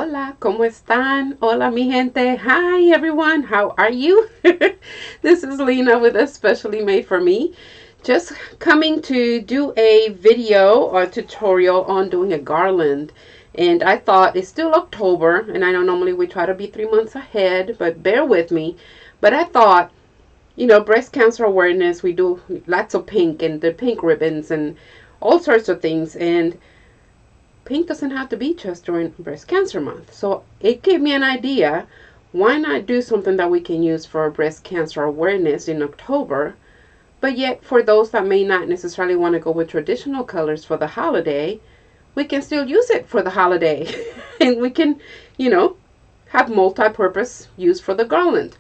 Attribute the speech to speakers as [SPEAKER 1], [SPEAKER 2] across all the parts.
[SPEAKER 1] Hola, ¿cómo están? Hola, mi gente. Hi, everyone. How are you? This is Lena with Especially Made for Me. Just coming to do a video or tutorial on doing a garland. And I thought it's still October, and I know normally we try to be 3 months ahead, but bear with me. But I thought, you know, breast cancer awareness, we do lots of pink and the pink ribbons and all sorts of things. And pink doesn't have to be just during breast cancer month. So it gave me an idea. Why not do something that we can use for breast cancer awareness in October, but yet for those that may not necessarily want to go with traditional colors for the holiday, we can still use it for the holiday. And we can, you know, have multi-purpose use for the garland.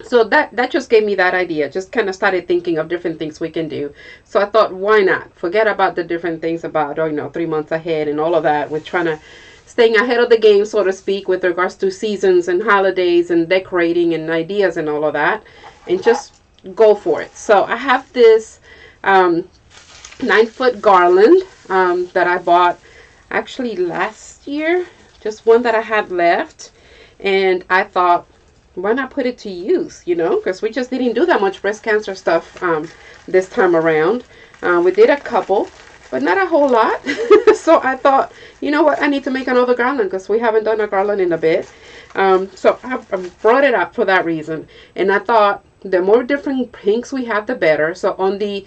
[SPEAKER 1] So that just gave me that idea. Just kind of started thinking of different things we can do. So I thought, why not? Forget about the different things about, 3 months ahead and all of that. We're trying to staying ahead of the game, so to speak, with regards to seasons and holidays and decorating and ideas and all of that. And just go for it. So I have this 9-foot garland that I bought actually last year. Just one that I had left. And I thought, why not put it to use, because we just didn't do that much breast cancer stuff this time around. We did a couple, but not a whole lot. So I thought, you know what, I need to make another garland because we haven't done a garland in a bit. So I brought it up for that reason. And I thought the more different pinks we have, the better. So on the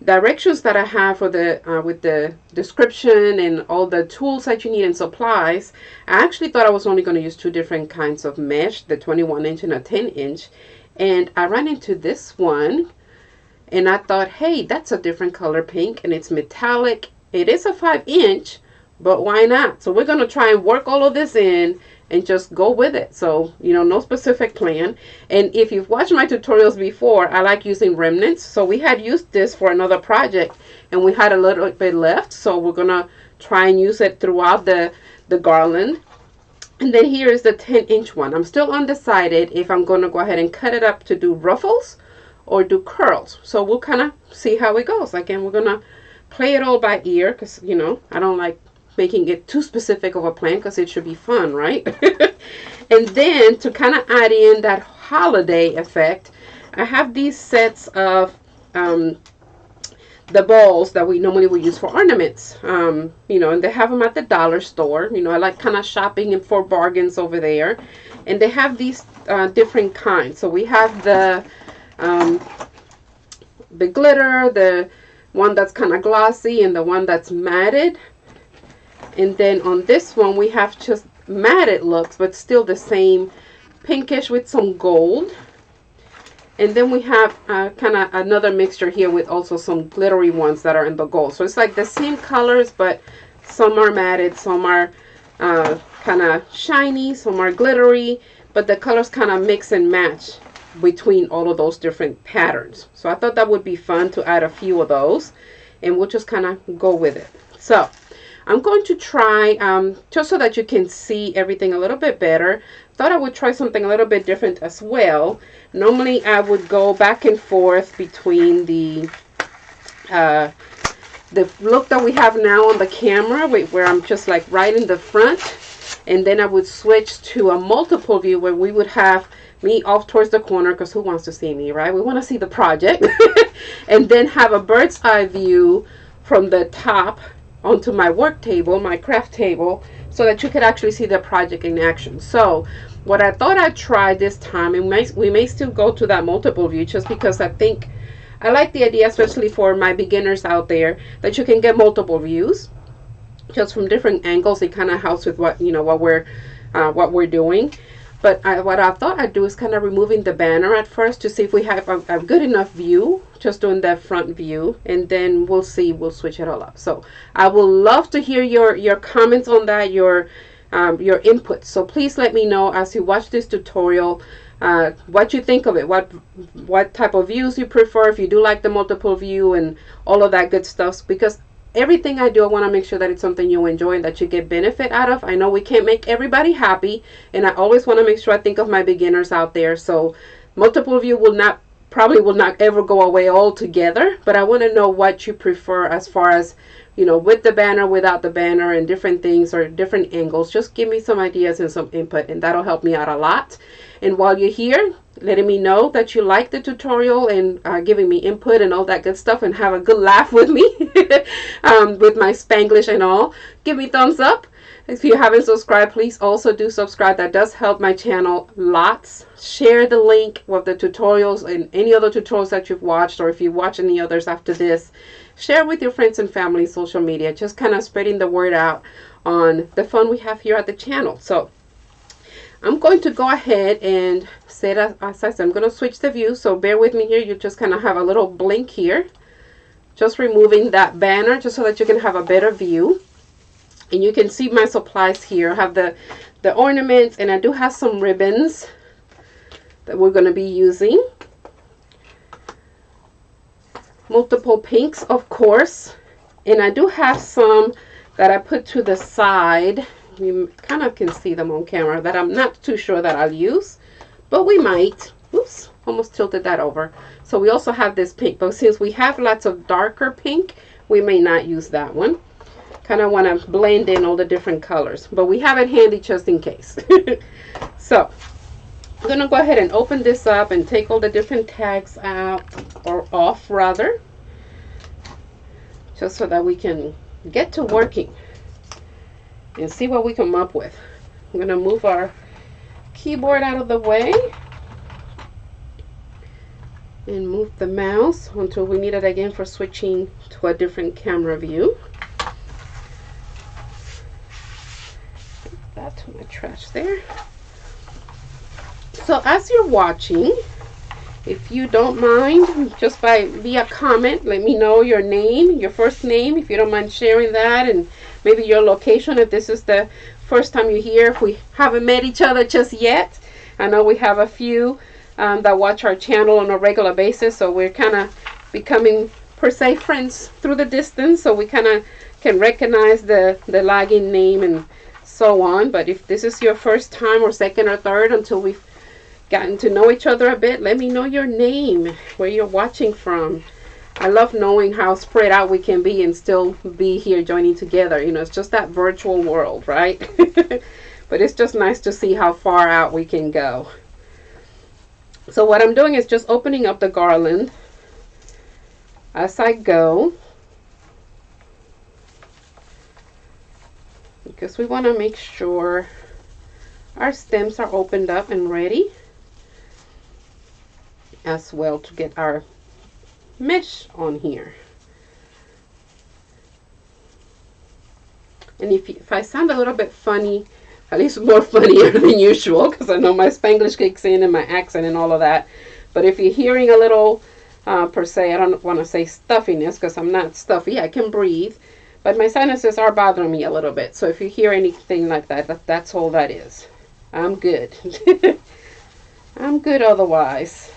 [SPEAKER 1] directions that I have for the with the description and all the tools that you need and supplies, I actually thought I was only going to use 2 different kinds of mesh, the 21-inch and a 10-inch. And I ran into this one and I thought, hey, that's a different color pink and it's metallic. It is a 5-inch, but why not? So we're going to try and work all of this in and just go with it. So, no specific plan. And if you've watched my tutorials before, I like using remnants. So we had used this for another project and we had a little bit left. So we're going to try and use it throughout the garland. And then here is the 10-inch one. I'm still undecided if I'm going to go ahead and cut it up to do ruffles or do curls. So we'll kind of see how it goes. Again, we're going to play it all by ear because, I don't like making it too specific of a plan because it should be fun, right? And then to kind of add in that holiday effect, I have these sets of the balls that we normally would use for ornaments, and they have them at the dollar store. I like kind of shopping and for bargains over there, and they have these different kinds. So we have the glitter, the one that's kind of glossy, and the one that's matted. And then on this one, we have just matted looks, but still the same pinkish with some gold. And then we have kind of another mixture here with also some glittery ones that are in the gold. So it's like the same colors, but some are matted, some are kind of shiny, some are glittery, but the colors kind of mix and match between all of those different patterns. So I thought that would be fun to add a few of those, and we'll just kind of go with it. So I'm going to try, just so that you can see everything a little bit better, thought I would try something a little bit different as well. Normally I would go back and forth between the look that we have now on the camera, where I'm just like right in the front, and then I would switch to a multiple view where we would have me off towards the corner, because who wants to see me, right? We want to see the project. And then have a bird's eye view from the top onto my work table, my craft table, so that you could actually see the project in action. So what I thought I'd try this time, and we may still go to that multiple view, just because I think I like the idea, especially for my beginners out there, that you can get multiple views just from different angles. It kind of helps with what we're doing. But what I thought I'd do is kind of removing the banner at first to see if we have a good enough view, just doing that front view, and then we'll switch it all up. So I would love to hear your comments on that, your input. So please let me know as you watch this tutorial what you think of it, what type of views you prefer, if you do like the multiple view and all of that good stuff, because everything I do, I want to make sure that it's something you enjoy and that you get benefit out of. I know we can't make everybody happy, and I always want to make sure I think of my beginners out there. So multiple view probably will not ever go away altogether, but I want to know what you prefer as far as you know, with the banner, without the banner, and different things or different angles. Just give me some ideas and some input, and that'll help me out a lot. And while you're here, letting me know that you like the tutorial and giving me input and all that good stuff, and have a good laugh with me with my Spanglish and all, give me thumbs up. If you haven't subscribed, please also do subscribe. That does help my channel lots. Share the link with the tutorials and any other tutorials that you've watched, or if you watch any others after this, share with your friends and family, social media, just kind of spreading the word out on the fun we have here at the channel. So I'm going to go ahead and set as I said, I'm going to switch the view, so bear with me here. You just kind of have a little blink here. Just removing that banner just so that you can have a better view. And you can see my supplies here. I have the ornaments, and I do have some ribbons that we're going to be using. Multiple pinks, of course. And I do have some that I put to the side. You kind of can see them on camera that I'm not too sure that I'll use, but we might. Oops, almost tilted that over. So we also have this pink, but since we have lots of darker pink, we may not use that one. Kind of want to blend in all the different colors, but we have it handy just in case. So I'm going to go ahead and open this up and take all the different tags out, or off rather, just so that we can get to working and see what we come up with. I'm going to move our keyboard out of the way and move the mouse until we need it again for switching to a different camera view. That to my trash there. So as you're watching, if you don't mind, just via comment, let me know your name, your first name, if you don't mind sharing that, and maybe your location if this is the first time you're here, if we haven't met each other just yet. I know we have a few that watch our channel on a regular basis, so we're kind of becoming per se friends through the distance, so we kind of can recognize the login name and so on. But if this is your first time or second or third, until we've gotten to know each other a bit, let me know your name, where you're watching from. I love knowing how spread out we can be and still be here joining together. You know, it's just that virtual world, right? But it's just nice to see how far out we can go. So what I'm doing is just opening up the garland as I go, because we want to make sure our stems are opened up and ready, as well to get our mesh on here. And if I sound a little bit funny, at least more funnier than usual, because I know my Spanglish kicks in and my accent and all of that, but if you're hearing a little per se, I don't want to say stuffiness, because I'm not stuffy, I can breathe, but my sinuses are bothering me a little bit. So if you hear anything like that, that's all that is. I'm good. I'm good otherwise.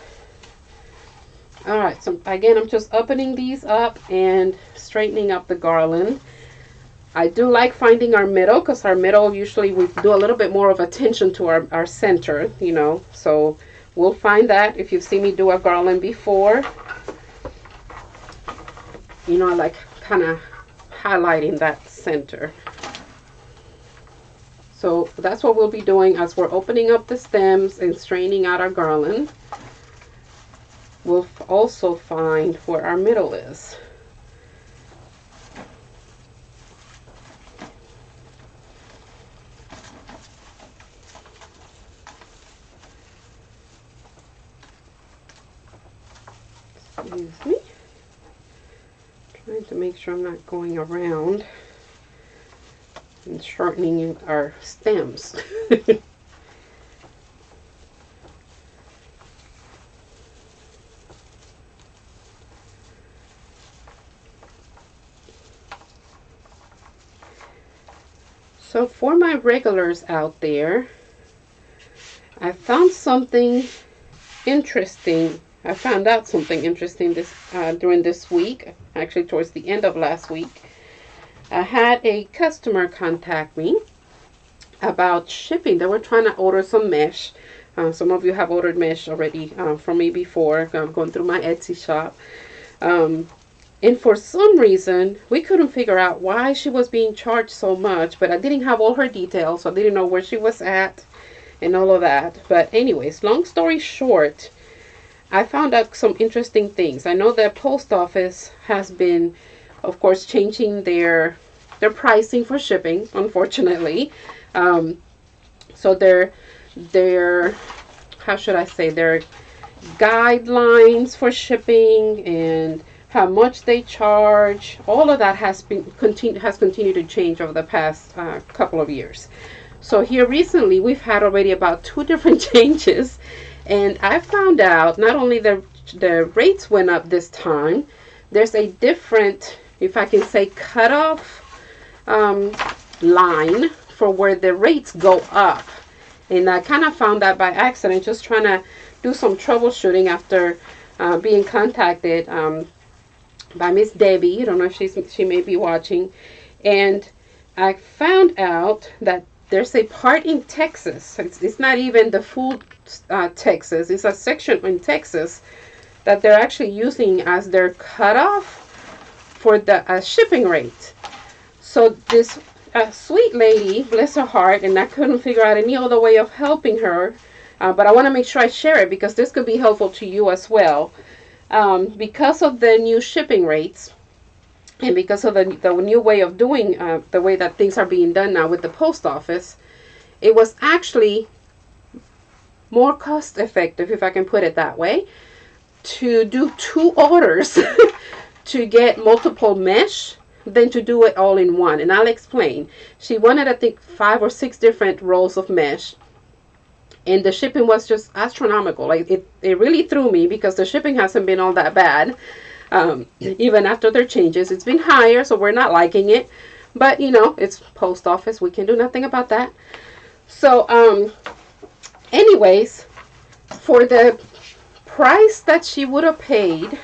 [SPEAKER 1] Alright, so again, I'm just opening these up and straightening up the garland. I do like finding our middle, because our middle, usually we do a little bit more of attention to our center, you know, so we'll find that. If you've seen me do a garland before, you know, I like kind of highlighting that center. So that's what we'll be doing as we're opening up the stems and straightening out our garland. We'll also find where our middle is. Excuse me. Trying to make sure I'm not going around and shortening our stems. So for my regulars out there, I found something interesting. I found out something interesting during this week, actually towards the end of last week. I had a customer contact me about shipping. They were trying to order some mesh. Some of you have ordered mesh already from me before. I'm going through my Etsy shop. And for some reason, we couldn't figure out why she was being charged so much, but I didn't have all her details, so I didn't know where she was at and all of that. But anyways, long story short, I found out some interesting things. I know the post office has been, of course, changing their pricing for shipping, unfortunately. So their how should I say, their guidelines for shipping and how much they charge, all of that has continued to change over the past couple of years. So here recently we've had already about 2 different changes, and I found out not only the rates went up this time, there's a different, if I can say, cutoff line for where the rates go up. And I kind of found that by accident, just trying to do some troubleshooting after being contacted by Miss Debbie. I don't know if she may be watching. And I found out that there's a part in Texas. It's not even the full Texas. It's a section in Texas that they're actually using as their cutoff for the shipping rate. So this sweet lady, bless her heart, and I couldn't figure out any other way of helping her. But I want to make sure I share it because this could be helpful to you as well. Because of the new shipping rates and because of the new way of doing, the way that things are being done now with the post office, it was actually more cost effective, if I can put it that way, to do 2 orders to get multiple mesh than to do it all in one. And I'll explain. She wanted, I think, 5 or 6 different rolls of mesh. And the shipping was just astronomical. Like it really threw me because the shipping hasn't been all that bad. Even after their changes, it's been higher, so we're not liking it. But you know, it's post office. We can do nothing about that. So, anyways, for the price that she would have paid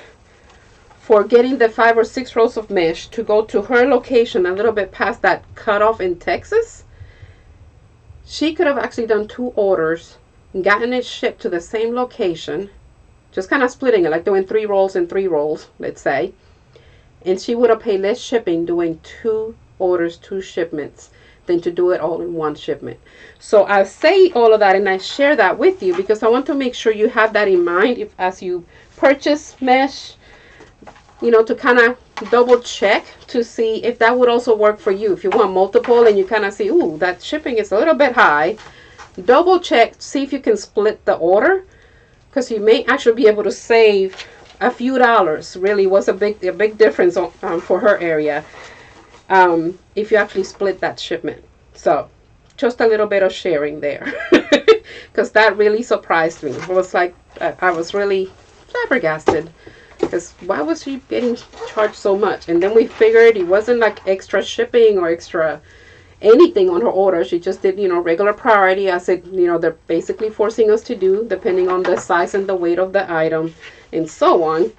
[SPEAKER 1] for getting the 5 or 6 rolls of mesh to go to her location a little bit past that cutoff in Texas, she could have actually done 2 orders and gotten it shipped to the same location, just kind of splitting it, like doing 3 rolls and 3 rolls, let's say. And she would have paid less shipping doing 2 orders, 2 shipments, than to do it all in 1 shipment. So I say all of that and I share that with you because I want to make sure you have that in mind as you purchase mesh, you know, to kind of double check to see if that would also work for you. If you want multiple and you kind of see, ooh, that shipping is a little bit high, double check, see if you can split the order, because you may actually be able to save a few dollars. Really was a big difference on, for her area if you actually split that shipment. So just a little bit of sharing there because that really surprised me. It was like I was really flabbergasted. Because why was she getting charged so much? And then we figured it wasn't like extra shipping or extra anything on her order. She just did, you know, regular priority as it, you know, they're basically forcing us to do depending on the size and the weight of the item and so on.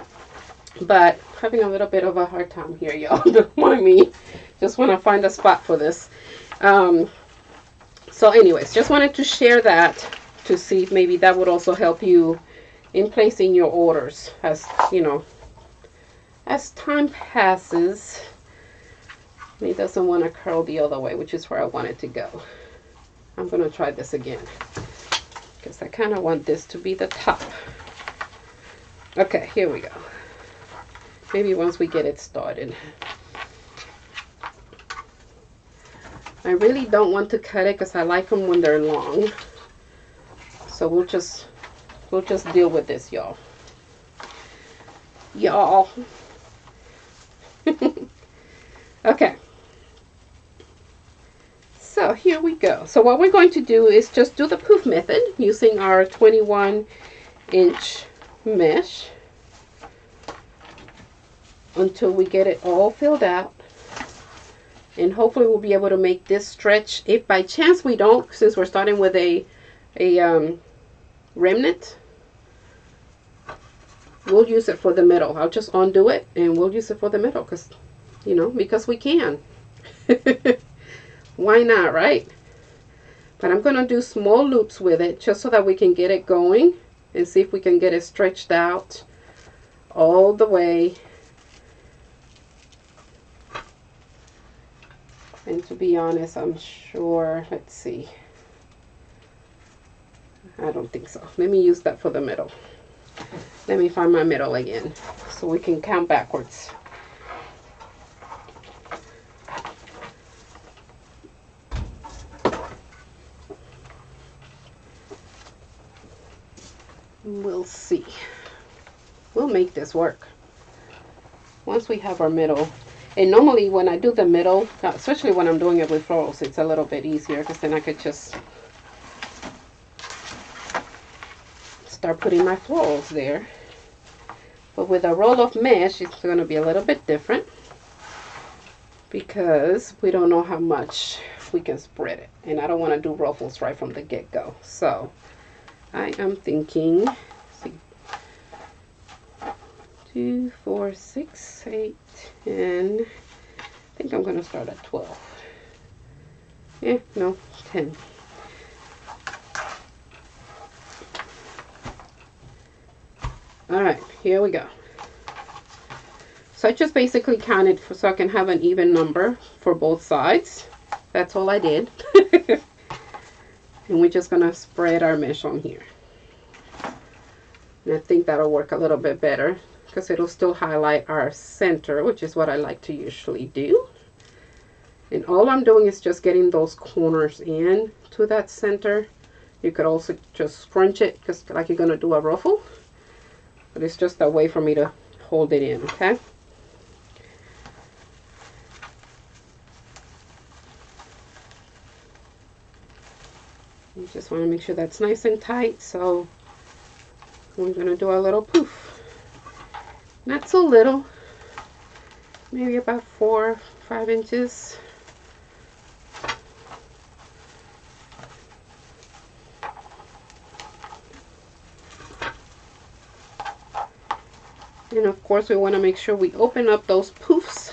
[SPEAKER 1] But having a little bit of a hard time here, y'all. Don't mind me. Just want to find a spot for this. So anyways, just wanted to share that to see if maybe that would also help you in placing your orders, as you know, as time passes. It doesn't want to curl the other way, which is where I want it to go. I'm going to try this again because I kind of want this to be the top. Okay, here we go. Maybe once we get it started. I really don't want to cut it because I like them when they're long. So we'll just deal with this, y'all. Okay. So here we go. So what we're going to do is just do the poof method using our 21-inch mesh until we get it all filled out. And hopefully we'll be able to make this stretch. If by chance we don't, since we're starting with a remnant, we'll use it for the middle. I'll just undo it and we'll use it for the middle because, you know, because we can. Why not, right? But I'm going to do small loops with it just so that we can get it going and see if we can get it stretched out all the way And to be honest, I'm sure, let's see. I don't think so. Let me use that for the middle. Let me find my middle again so we can count backwards. We'll see. We'll make this work once we have our middle. And normally when I do the middle, especially when I'm doing it with florals, it's a little bit easier because then I could just start putting my florals there. But with a roll of mesh, it's going to be a little bit different because we don't know how much we can spread it. And I don't want to do ruffles right from the get-go. So I am thinking, let's see, 2, 4, 6, 8, 10. I think I'm going to start at 12. No, 10. All right, here we go. So I just basically counted so I can have an even number for both sides. That's all I did. And we're just gonna spread our mesh on here. And I think that'll work a little bit better because it'll still highlight our center, which is what I like to usually do. And all I'm doing is just getting those corners in to that center. You could also just scrunch it just like you're gonna do a ruffle. But it's just a way for me to hold it in, okay? You just want to make sure that's nice and tight. So we're going to do a little poof. Not so little. Maybe about 4 or 5 inches. And of course we want to make sure we open up those poofs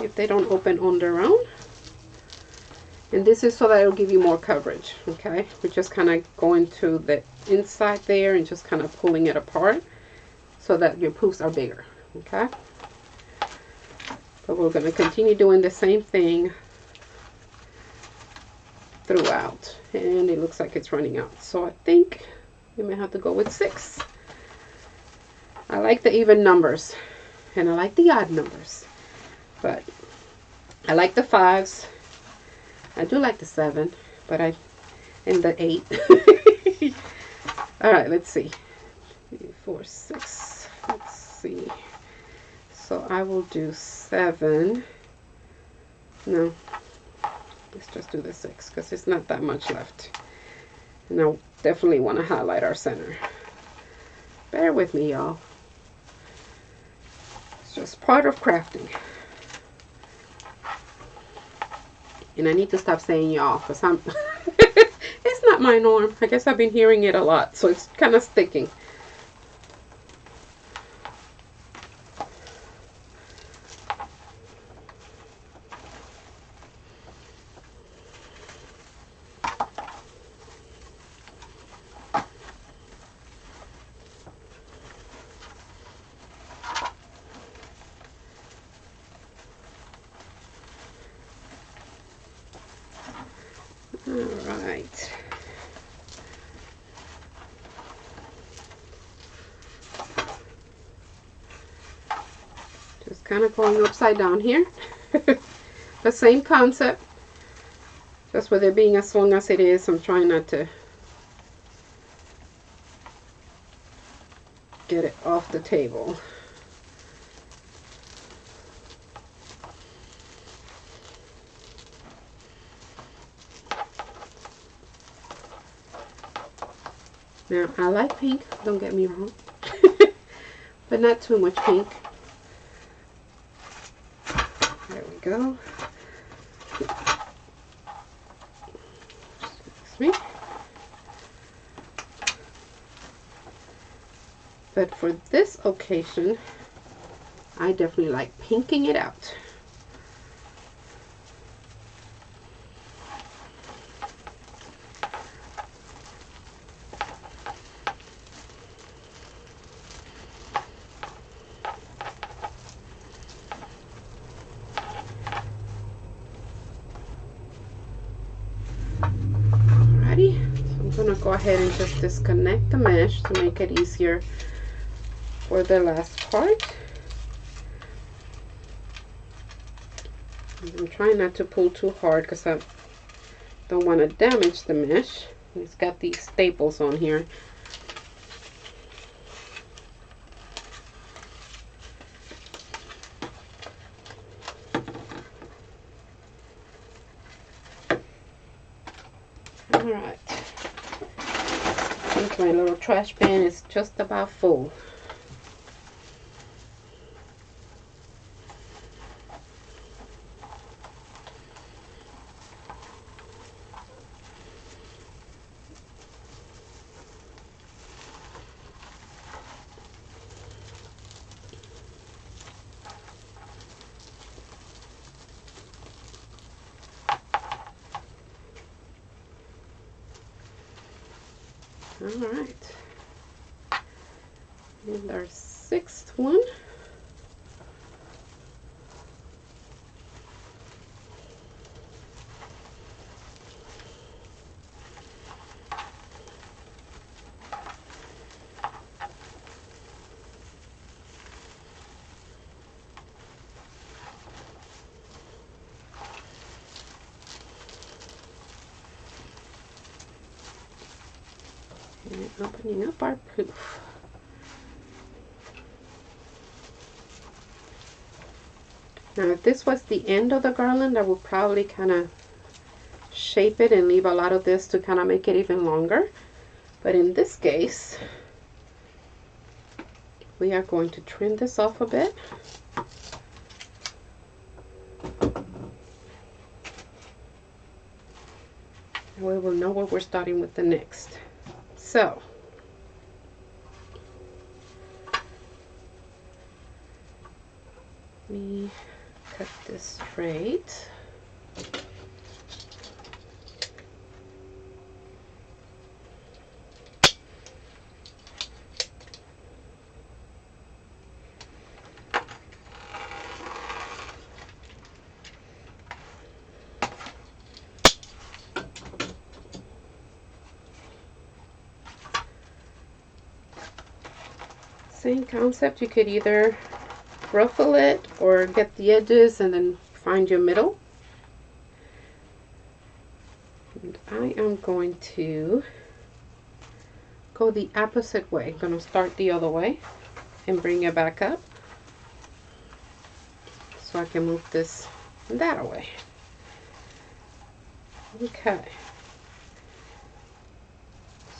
[SPEAKER 1] if they don't open on their own. And this is so that it'll give you more coverage, okay? We're just kind of going to the inside there and just kind of pulling it apart so that your poofs are bigger, okay? But we're going to continue doing the same thing throughout. And it looks like it's running out. So I think we may have to go with 6. I like the even numbers and I like the odd numbers, but I like the 5s. I do like the 7, but and the 8. All right, let's see. 3, 4, 6. Let's see. So I will do 7. No, let's just do the 6 because it's not that much left. And I definitely want to highlight our center. Bear with me, y'all. It's just part of crafting. And I need to stop saying y'all because I'm it's not my norm. I guess I've been hearing it a lot, so it's kind of sticking. Alright. Just kind of going upside down here. The same concept. Just with it being as long as it is, I'm trying not to get it off the table. Now, I like pink, don't get me wrong, but not too much pink. There we go. Excuse me. But for this occasion, I definitely like pinking it out. go ahead and just disconnect the mesh to make it easier for the last part. I'm trying not to pull too hard because I don't want to damage the mesh. It's got these staples on here. Alright. I think my little trash bin is just about full. All right, and our sixth one. And opening up our poof. Now if this was the end of the garland, I would probably kind of shape it and leave a lot of this to kind of make it even longer. But in this case, we are going to trim this off a bit. And we will know what we're starting with the next. So, let me cut this straight. Same concept, you could either ruffle it or get the edges and then find your middle. And I am going to go the opposite way. I'm going to start the other way and bring it back up so I can move this that way. Okay.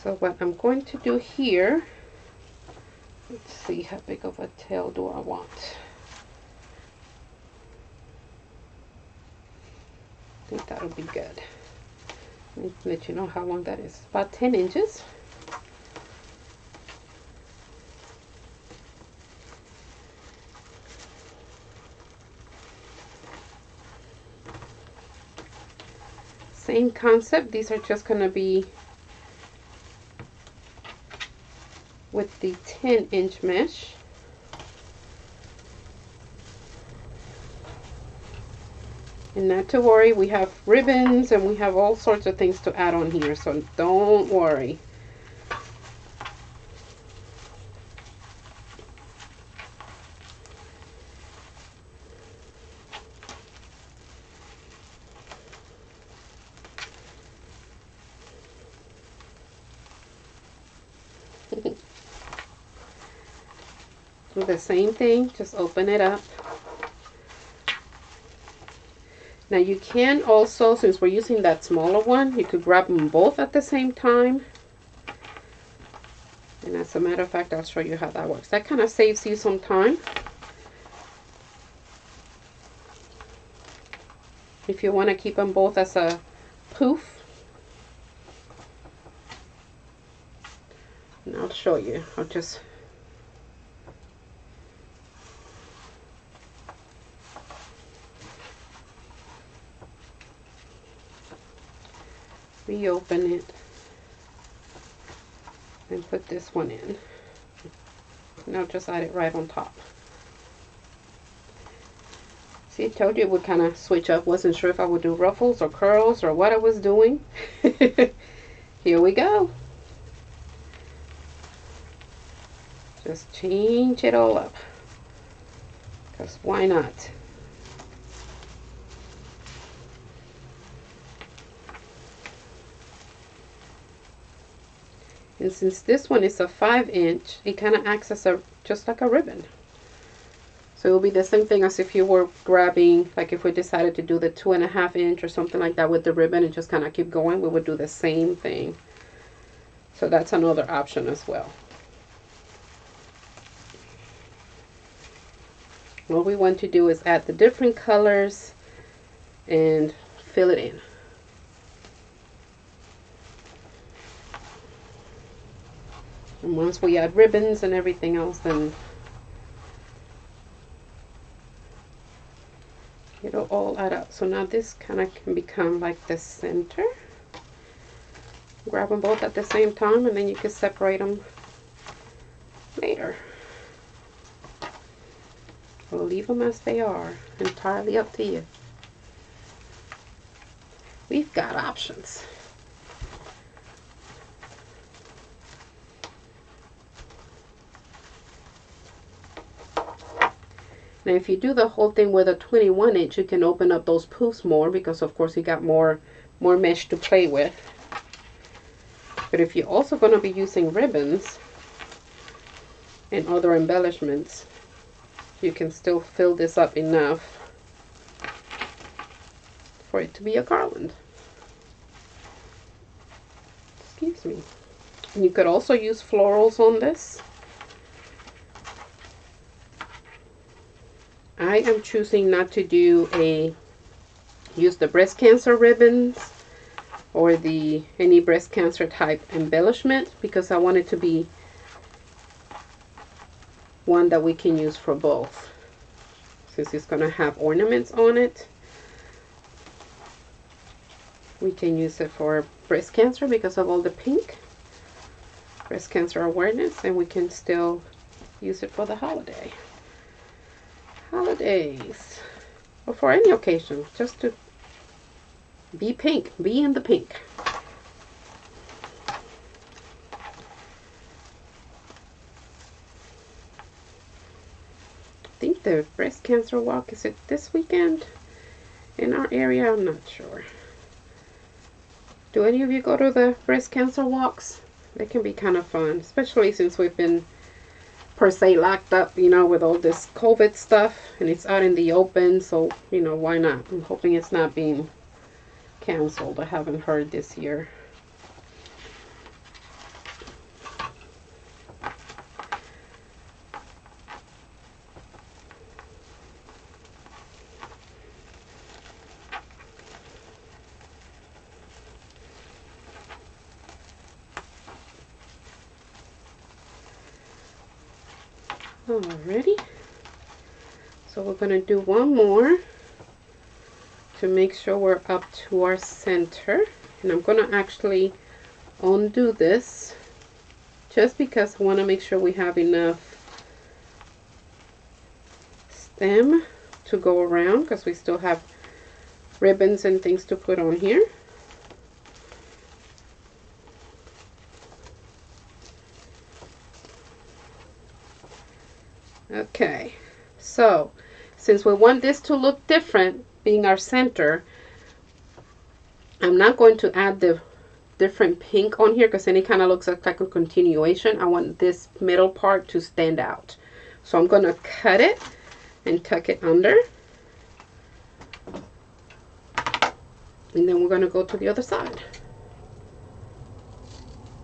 [SPEAKER 1] So what I'm going to do here, let's see, how big of a tail do I want? I think that'll be good. Let me let you know how long that is. About 10 inches. Same concept. These are just going to be with the 10-inch mesh. And not to worry, we have ribbons and we have all sorts of things to add on here, so don't worry. Do the same thing, just open it up. Now you can also, since we're using that smaller one, you could grab them both at the same time. And as a matter of fact, I'll show you how that works. That kind of saves you some time. If you want to keep them both as a poof. And I'll show you. I'll just reopen it and put this one in. And I'll just add it right on top. See, I told you it would kind of switch up. Wasn't sure if I would do ruffles or curls or what I was doing. Here we go. Just change it all up, because why not? And since this one is a 5-inch, it kind of acts as just like a ribbon. So it will be the same thing as if you were grabbing, like if we decided to do the 2.5-inch or something like that with the ribbon and just kind of keep going, we would do the same thing. So that's another option as well. What we want to do is add the different colors and fill it in. And once we add ribbons and everything else, then it'll all add up. So now this kind of can become like the center. Grab them both at the same time, and then you can separate them later. Or leave them as they are. Entirely up to you. We've got options. Now if you do the whole thing with a 21-inch, you can open up those poofs more, because of course you got more mesh to play with. But if you're also going to be using ribbons and other embellishments, you can still fill this up enough for it to be a garland. Excuse me. And you could also use florals on this. I am choosing not to use the breast cancer ribbons or any breast cancer type embellishment, because I want it to be one that we can use for both, since it's going to have ornaments on it. We can use it for breast cancer because of all the pink, breast cancer awareness, and we can still use it for the holidays, or for any occasion, just to be pink, be in the pink. I think the breast cancer walk, is it this weekend in our area? I'm not sure. Do any of you go to the breast cancer walks? They can be kind of fun, especially since we've been per se locked up, you know, with all this COVID stuff, and it's out in the open, so, you know, why not? I'm hoping it's not being canceled. I haven't heard this year. Alrighty, so we're going to do one more to make sure we're up to our center, and I'm going to actually undo this just because I want to make sure we have enough stem to go around, because we still have ribbons and things to put on here. Okay, so since we want this to look different, being our center, I'm not going to add the different pink on here, because then it kind of looks like a continuation. I want this middle part to stand out. So I'm going to cut it and tuck it under. And then we're going to go to the other side.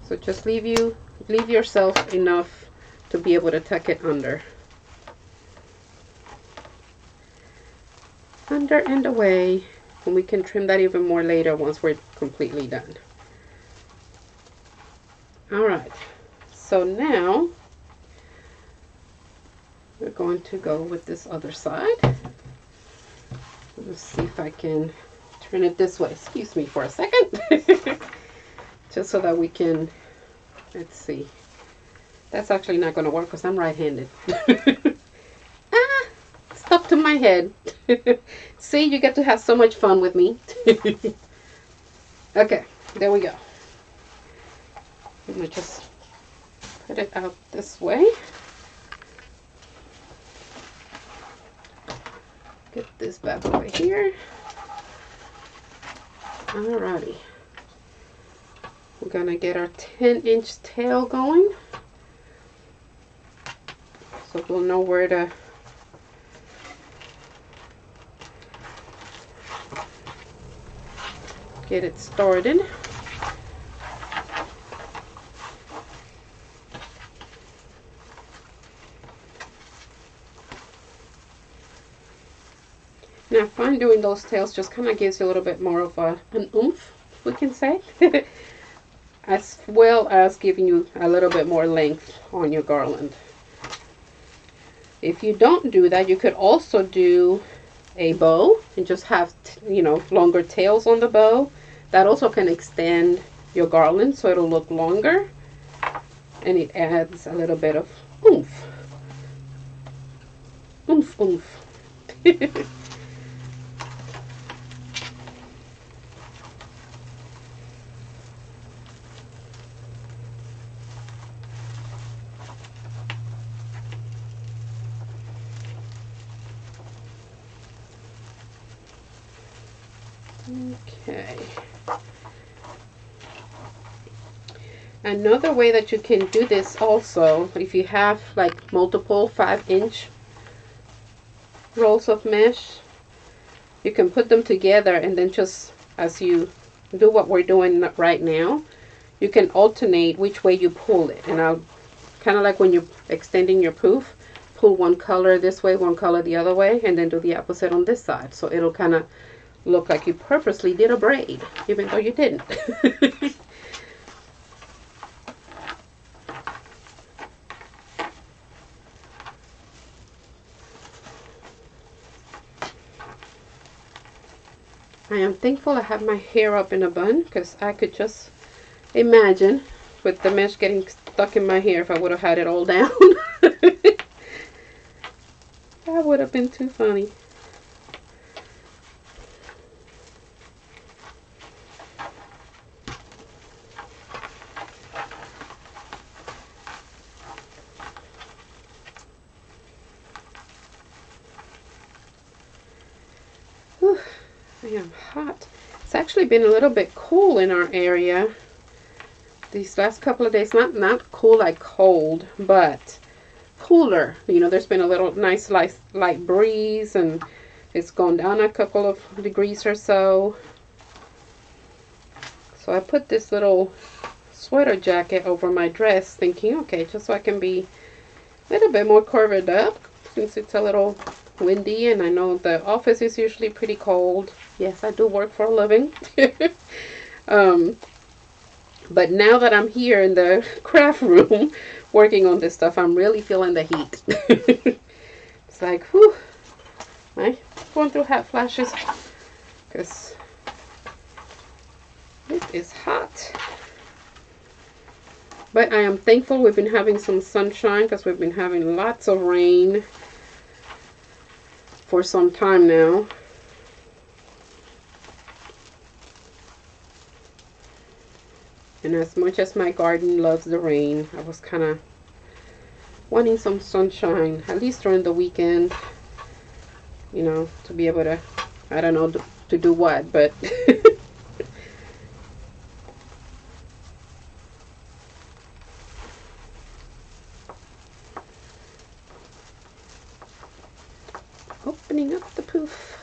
[SPEAKER 1] So just leave yourself enough to be able to tuck it under. Under and away, and we can trim that even more later once we're completely done. Alright, so now we're going to go with this other side. Let's see if I can turn it this way. Excuse me for a second. Just so that we can, let's see. That's actually not going to work because I'm right-handed. Stuck to my head. See, you get to have so much fun with me. Okay, there we go. I'm going to just put it out this way. Get this back over here. Alrighty. We're gonna get our 10-inch tail going. So we'll know where to get it started. Now I find doing those tails just kind of gives you a little bit more of an oomph, we can say, as well as giving you a little bit more length on your garland. If you don't do that, you could also do a bow and just have, you know, longer tails on the bow. That also can extend your garland so it'll look longer, and it adds a little bit of oomph. Oomph, oomph. Okay. Another way that you can do this also, if you have like multiple 5-inch rolls of mesh, you can put them together, and then just as you do what we're doing right now, you can alternate which way you pull it. And I'll kind of like when you're extending your poof, pull one color this way, one color the other way, and then do the opposite on this side. So it'll kind of look like you purposely did a braid, even though you didn't. I am thankful I have my hair up in a bun, because I could just imagine with the mesh getting stuck in my hair if I would have had it all down. That would have been too funny. Whew, I am hot. It's actually been a little bit cool in our area these last couple of days. Not cool like cold, but cooler. You know, there's been a little nice light breeze, and it's gone down a couple of degrees or so. So I put this little sweater jacket over my dress, thinking, okay, just so I can be a little bit more covered up, since it's a little windy, and I know the office is usually pretty cold. Yes, I do work for a living. But now that I'm here in the craft room working on this stuff, I'm really feeling the heat. It's like, whew, I'm going through hot flashes because it is hot. But I am thankful we've been having some sunshine, because we've been having lots of rain for some time now. And as much as my garden loves the rain, I was kind of wanting some sunshine, at least during the weekend, you know, to be able to, I don't know, to do what, but opening up the poof.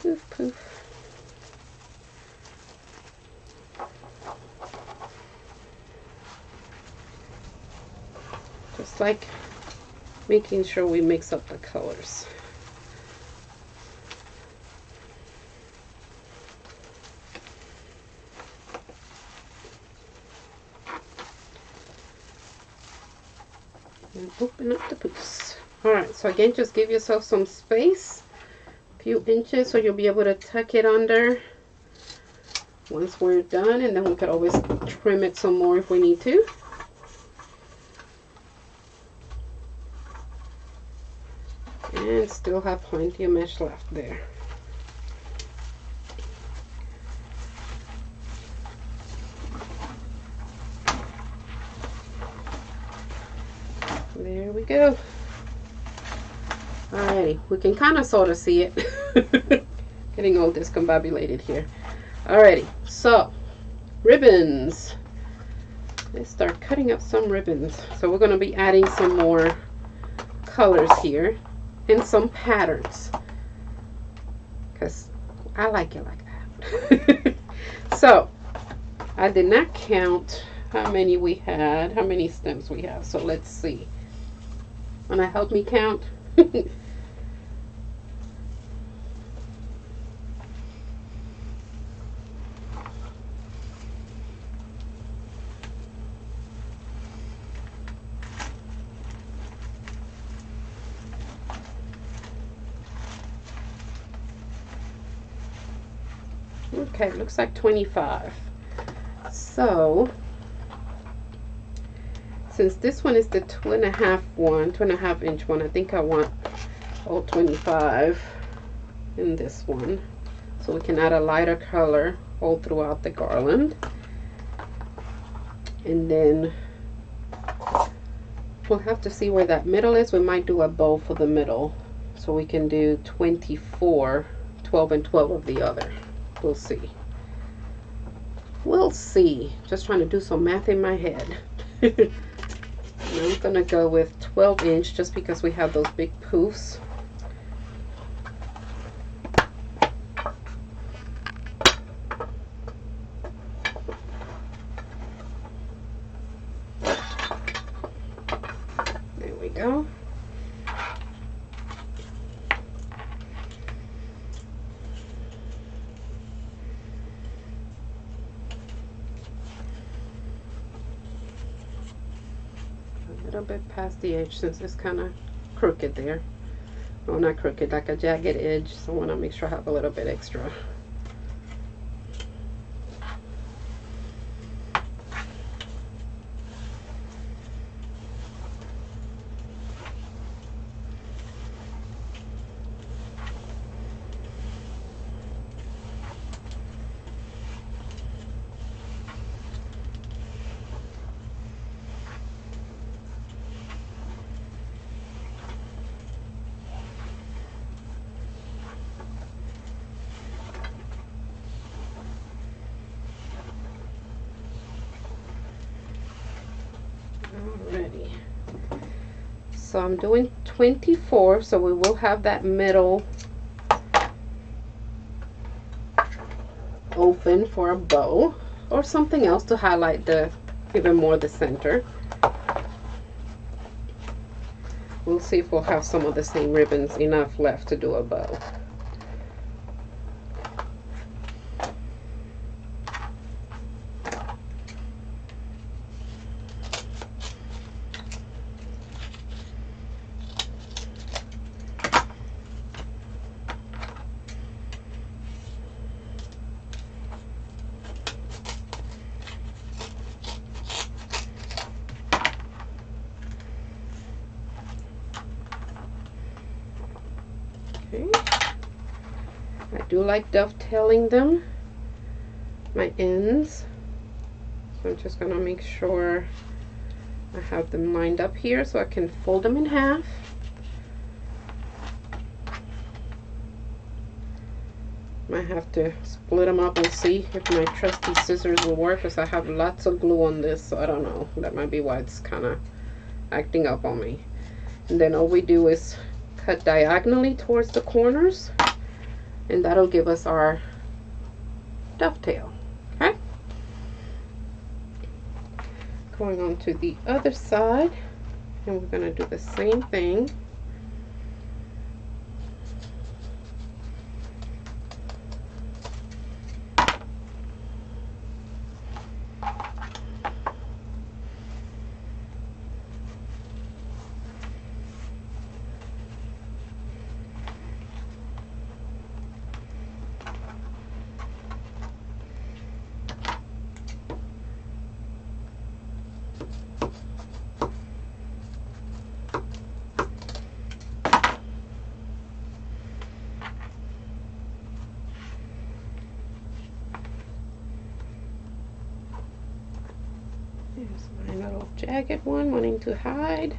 [SPEAKER 1] Poof, poof. Just like making sure we mix up the colors. And open up the poofs. Alright, so again, just give yourself some space, a few inches, so you'll be able to tuck it under once we're done, and then we could always trim it some more if we need to. And still have plenty of mesh left there. There we go. Alrighty, we can kind of sort of see it. Getting all discombobulated here. Alrighty, so ribbons. Let's start cutting up some ribbons. So we're going to be adding some more colors here and some patterns, because I like it like that. So I did not count how many we had, how many stems we have. So let's see. Wanna help me count? Okay, looks like 25. So since this one is the 2.5 inch one, I think I want all 25 in this one, so we can add a lighter color all throughout the garland. And then we'll have to see where that middle is. We might do a bow for the middle, so we can do 24, 12 and 12 of the other. We'll see. We'll see. Just trying to do some math in my head. I'm gonna go with 12 inch just because we have those big poofs. There we go. A little bit past the edge since it's kind of crooked there. Oh, not crooked, like a jagged edge. So I want to make sure I have a little bit extra. Alrighty, so I'm doing 24, so we will have that middle open for a bow or something else to highlight the even more the center. We'll see if we'll have some of the same ribbons enough left to do a bow. Okay. I do like dovetailing them, my ends. So I'm just gonna make sure I have them lined up here so I can fold them in half. Might have to split them up and see if my trusty scissors will work, because I have lots of glue on this, so I don't know. That might be why it's kind of acting up on me. And then all we do is cut diagonally towards the corners, and that'll give us our dovetail. Okay, going on to the other side, and we're going to do the same thing. Here's my little jagged one wanting to hide.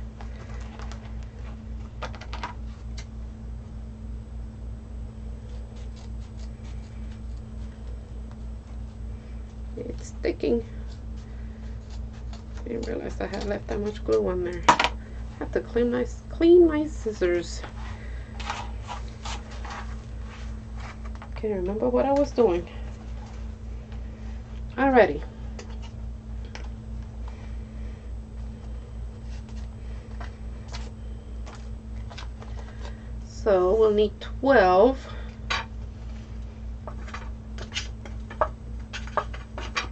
[SPEAKER 1] It's sticking. I didn't realize I had left that much glue on there. I have to clean my scissors. Can't remember what I was doing. Alrighty. So we'll need 12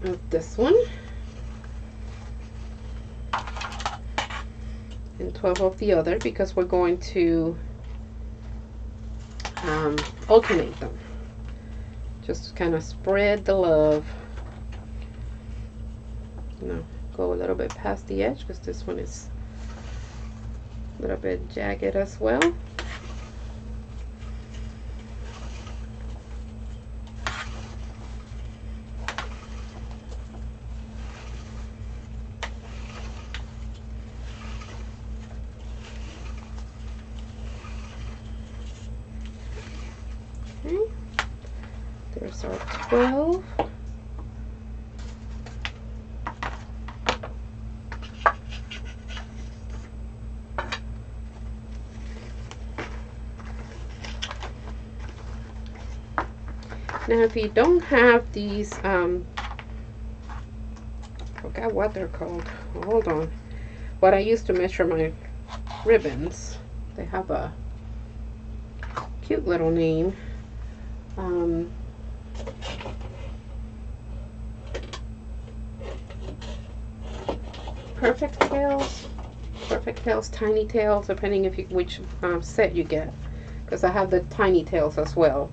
[SPEAKER 1] of this one and 12 of the other, because we're going to alternate them. Just kind of spread the love. Go a little bit past the edge because this one is a little bit jagged as well. Okay, there's our 12. Now, if you don't have these, forgot what they're called. Hold on. What I use to measure my ribbons. They have a cute little name. Perfect tails, tiny tails, depending if which set you get. Because I have the tiny tails as well.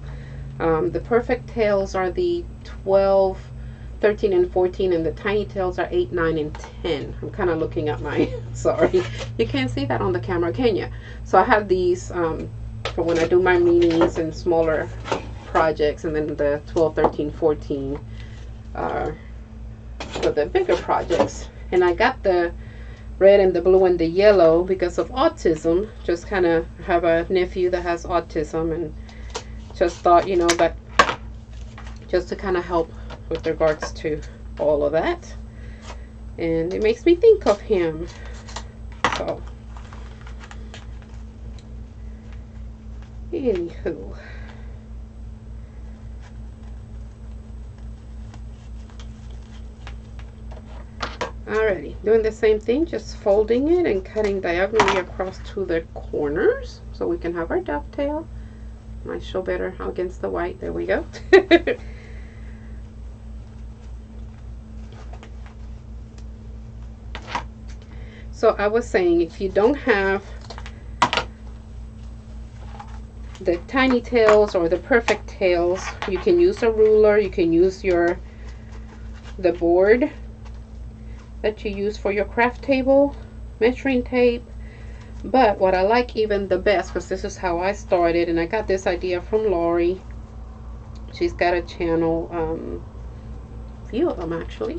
[SPEAKER 1] The perfect tails are the 12, 13, and 14, and the tiny tails are 8, 9, and 10. I'm kind of looking at my, sorry, you can't see that on the camera, can you? So I have these for when I do my minis and smaller projects, and then the 12, 13, 14 for the bigger projects. And I got the red and the blue and the yellow because of autism. Just kind of have a nephew that has autism, and just thought, you know, that just to kind of help with regards to all of that. And it makes me think of him. So, anywho. Alrighty, doing the same thing, just folding it and cutting diagonally across to the corners so we can have our dovetail. Might show better against the white. There we go. So I was saying, if you don't have the tiny tails or the perfect tails, you can use a ruler. You can use the board that you use for your craft table, measuring tape. But what I like even the best, because this is how I started, and I got this idea from Lori. She's got a channel, a few of them actually,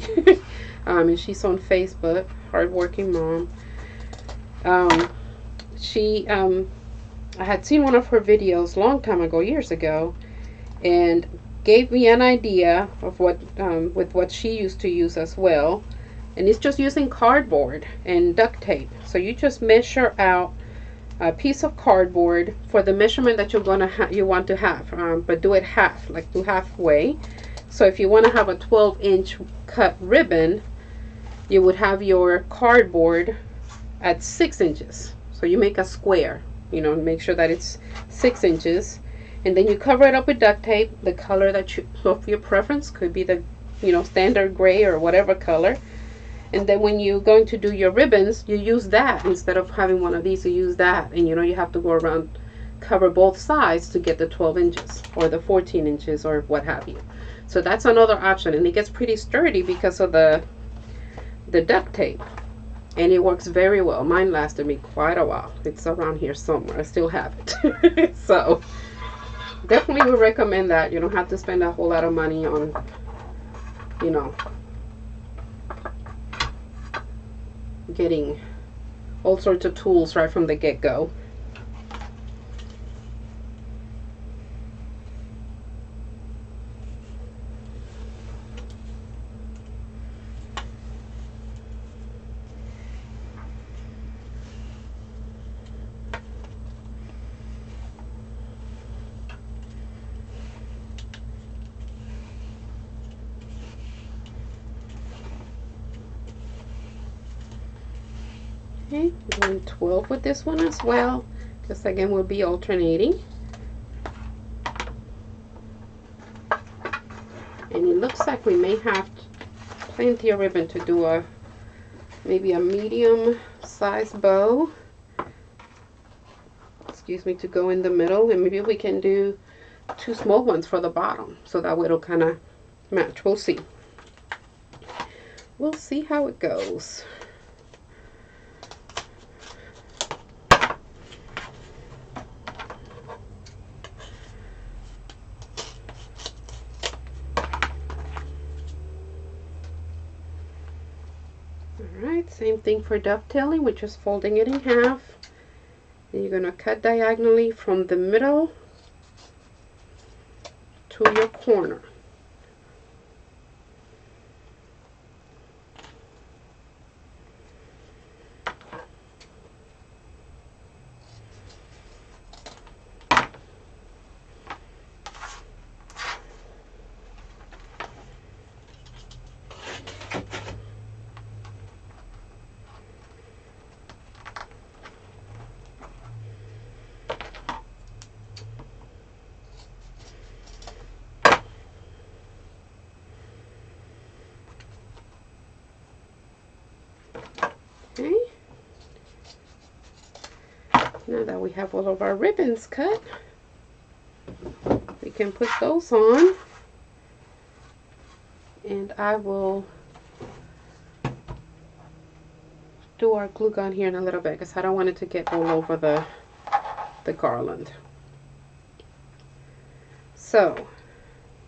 [SPEAKER 1] and she's on Facebook, Hardworking Mom. I had seen one of her videos long time ago, years ago, and gave me an idea of what with what she used to use as well. And it's just using cardboard and duct tape. So you just measure out a piece of cardboard for the measurement that you want to have, but do it half, like do halfway. So if you want to have a 12-inch cut ribbon, you would have your cardboard at 6 inches. So you make a square, you know, make sure that it's 6 inches, and then you cover it up with duct tape. The color that of your preference could be the, you know, standard gray or whatever color. And then when you're going to do your ribbons, you use that instead of having one of these. You use that, and you know, you have to go around, cover both sides to get the 12 inches or the 14 inches or what have you. So that's another option, and it gets pretty sturdy because of the duct tape, and it works very well. Mine lasted me quite a while. It's around here somewhere. I still have it. So definitely would recommend that. You don't have to spend a whole lot of money on, you know, getting all sorts of tools right from the get-go. Okay, doing 12 with this one as well. Just again, we'll be alternating. And it looks like we may have plenty of ribbon to do maybe a medium size bow. Excuse me, to go in the middle, and maybe we can do 2 small ones for the bottom, so that way it'll kind of match. We'll see. We'll see how it goes. Alright, same thing for dovetailing. We're just folding it in half. And you're going to cut diagonally from the middle to your corner. Okay. Now that we have all of our ribbons cut, we can put those on. And I will do our glue gun here in a little bit because I don't want it to get all over the garland. So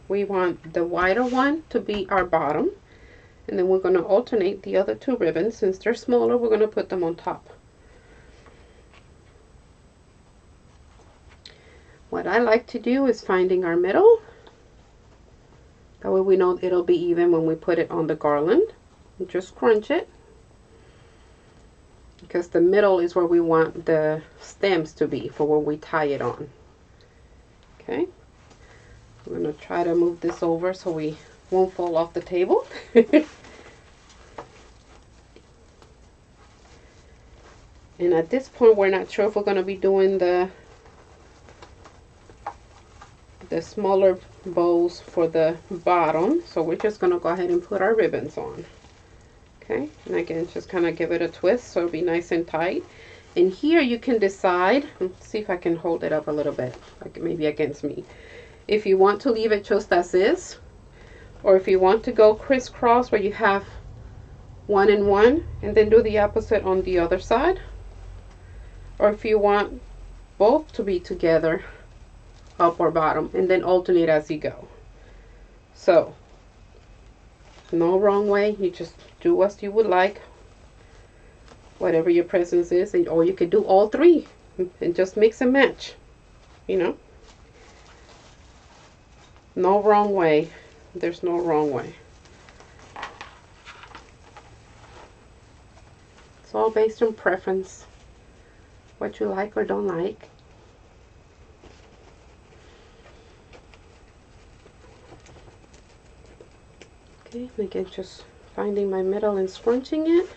[SPEAKER 1] we want the wider one to be our bottom, and then we're going to alternate the other 2 ribbons. Since they're smaller, we're going to put them on top. What I like to do is finding our middle. That way we know it'll be even when we put it on the garland. And just crunch it, because the middle is where we want the stems to be for when we tie it on. Okay, I'm going to try to move this over so we won't fall off the table. And at this point, we're not sure if we're going to be doing the smaller bows for the bottom, so we're just going to go ahead and put our ribbons on. Okay, and again, just kind of give it a twist so it'll be nice and tight. And here you can decide, let's see if I can hold it up a little bit, like maybe against me, if you want to leave it just as is, or if you want to go crisscross where you have 1 and 1 and then do the opposite on the other side, or if you want both to be together, up or bottom, and then alternate as you go. So no wrong way, you just do what you would like, whatever your preference is, and or you could do all 3 and just mix and match, you know. No wrong way. There's no wrong way. It's all based on preference, what you like or don't like. Okay, again, just finding my middle and scrunching it.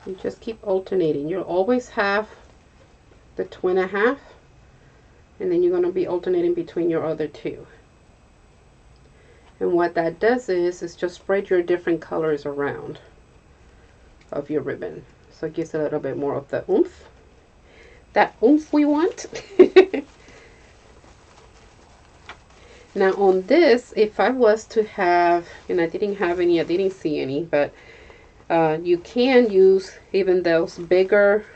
[SPEAKER 1] You just keep alternating. You'll always have the 2.5, and then you're going to be alternating between your other 2. And what that does is just spread your different colors around of your ribbon, so it gives a little bit more of the oomph, that oomph we want. Now on this, if I was to have, and I didn't have any, I didn't see any, but you can use even those bigger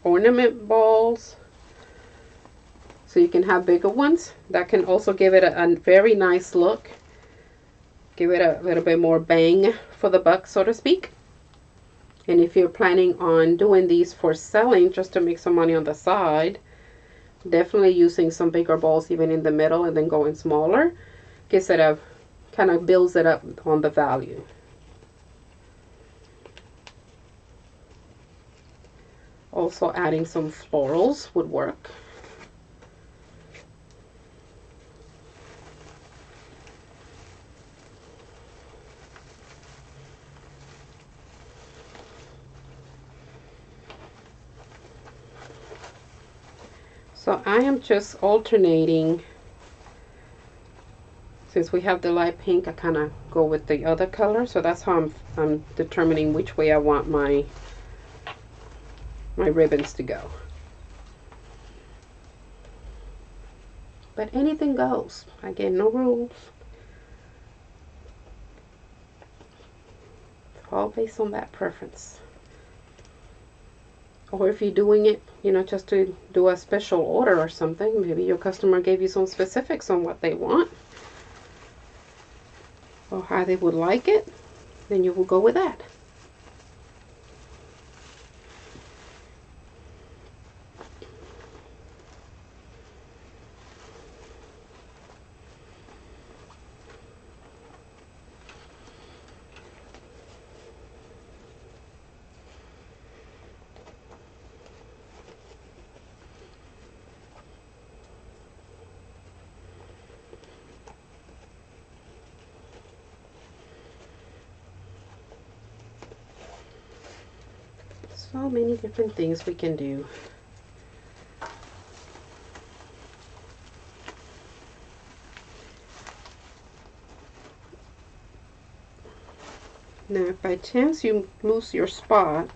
[SPEAKER 1] ornament balls, so you can have bigger ones. That can also give it a very nice look, give it a little bit more bang for the buck, so to speak. And if you're planning on doing these for selling just to make some money on the side, definitely using some bigger balls even in the middle and then going smaller gives it a kind of builds it up on the value. Also adding some florals would work. So I am just alternating. Since we have the light pink, I kind of go with the other color. So that's how I'm determining which way I want my ribbons to go. But anything goes. Again, no rules. It's all based on that preference. Or if you're doing it, you know, just to do a special order or something, maybe your customer gave you some specifics on what they want or how they would like it, then you will go with that. So many different things we can do. Now, if by chance you lose your spot,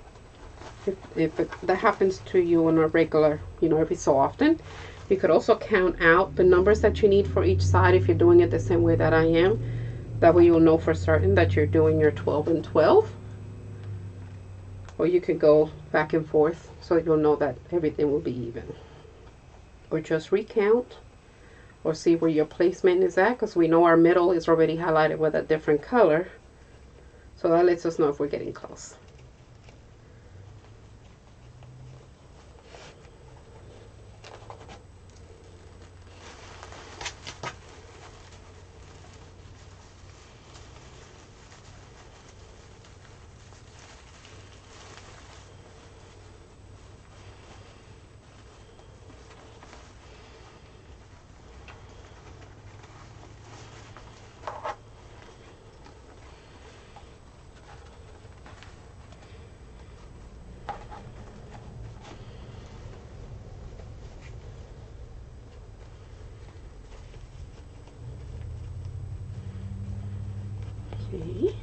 [SPEAKER 1] if that happens to you on a regular, you know, every so often, you could also count out the numbers that you need for each side if you're doing it the same way that I am. That way you'll know for certain that you're doing your 12 and 12. Or you could go back and forth so you'll know that everything will be even. Or just recount or see where your placement is at, because we know our middle is already highlighted with a different color. So that lets us know if we're getting close. Okay,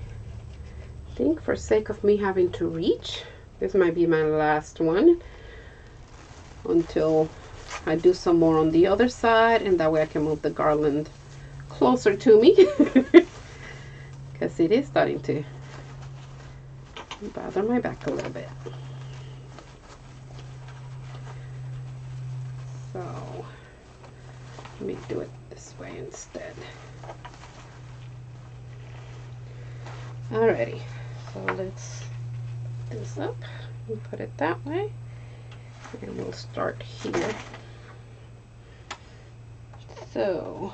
[SPEAKER 1] I think for sake of me having to reach, this might be my last one until I do some more on the other side, and that way I can move the garland closer to me because it is starting to bother my back a little bit. So let me do it this way instead. Alrighty, so let's put this up and put it that way, and we'll start here. So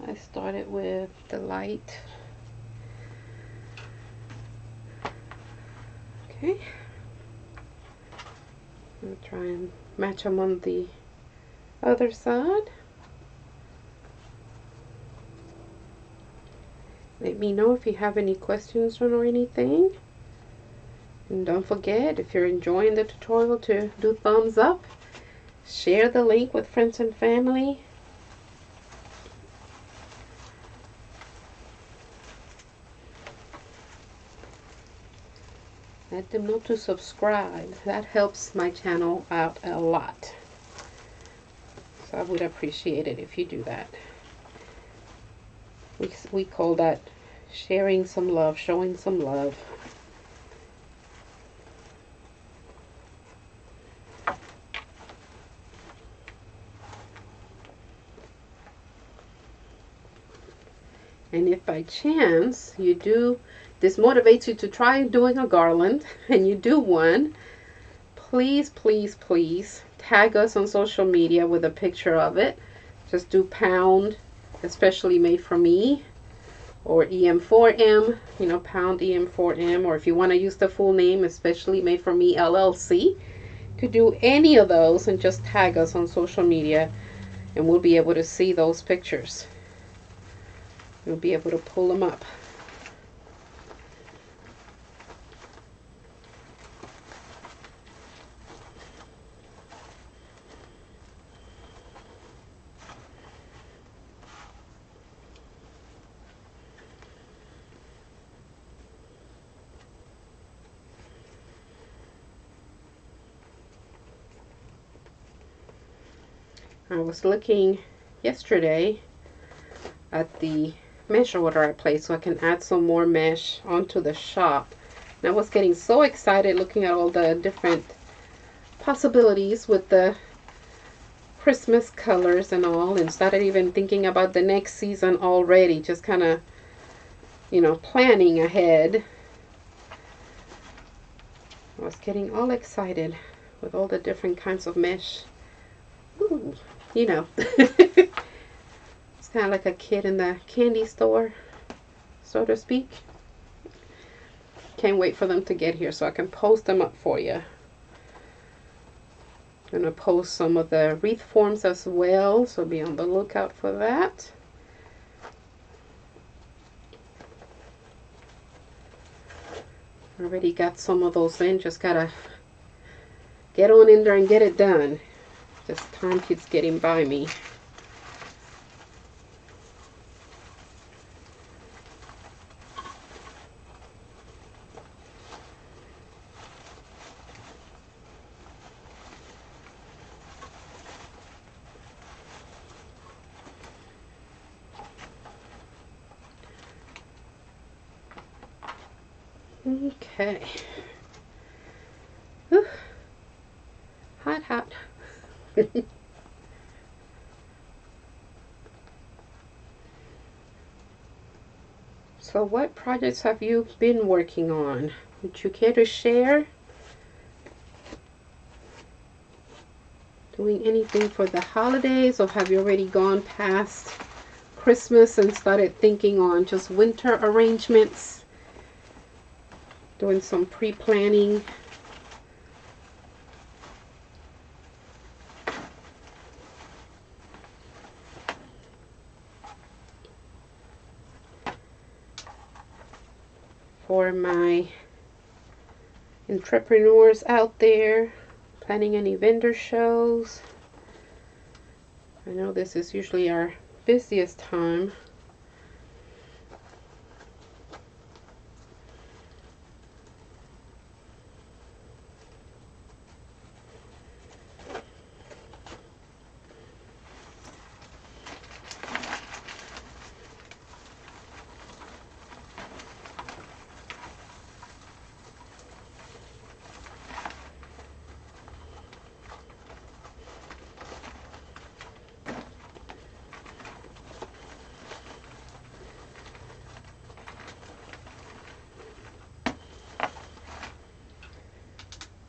[SPEAKER 1] I started with the light. Okay, I'll try and match them on the other side. Let me know if you have any questions or anything. And don't forget, if you're enjoying the tutorial, to do thumbs up. Share the link with friends and family. Let them know to subscribe. That helps my channel out a lot. So I would appreciate it if you do that. We call that sharing some love, showing some love. And if by chance you do, this motivates you to try doing a garland, and you do one, please, please, please tag us on social media with a picture of it. Just do pound especially made for me, or EM4M, you know, pound EM4M, or if you want to use the full name, especially made for me LLC. Could do any of those and just tag us on social media, and we'll be able to see those pictures. We'll be able to pull them up. I was looking yesterday at the mesh order I placed so I can add some more mesh onto the shop. And I was getting so excited looking at all the different possibilities with the Christmas colors and all, and started even thinking about the next season already, just kind of, you know, planning ahead. I was getting all excited with all the different kinds of mesh. Ooh, you know. It's kind of like a kid in the candy store, so to speak. Can't wait for them to get here so I can post them up for you. I'm going to post some of the wreath forms as well, so be on the lookout for that. Already got some of those in, just gotta get on in there and get it done. Just time keeps getting by me. Okay. Whew. Hot, hot. So what projects have you been working on? Would you care to share? Doing anything for the holidays, or have you already gone past Christmas and started thinking on just winter arrangements? Doing some pre-planning. For my entrepreneurs out there planning any vendor shows. I know this is usually our busiest time.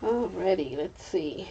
[SPEAKER 1] Alrighty, let's see.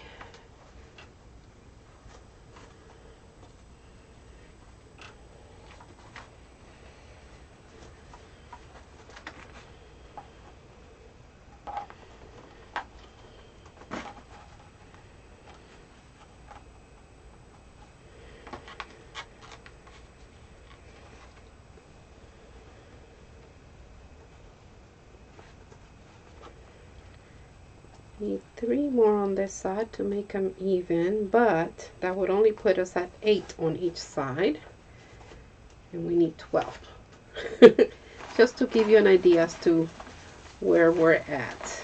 [SPEAKER 1] Need 3 more on this side to make them even, but that would only put us at 8 on each side, and we need 12. Just to give you an idea as to where we're at.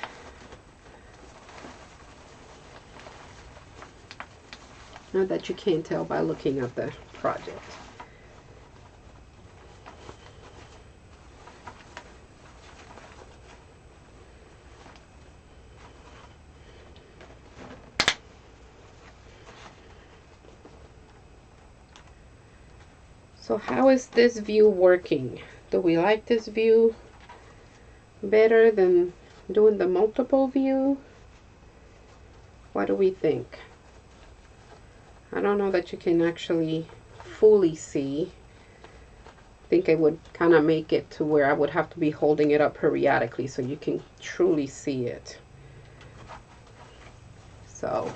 [SPEAKER 1] Not that you can't tell by looking at the project. So how is this view working? Do we like this view better than doing the multiple view? What do we think? I don't know that you can actually fully see, think it would kind of make it to where I would have to be holding it up periodically so you can truly see it. So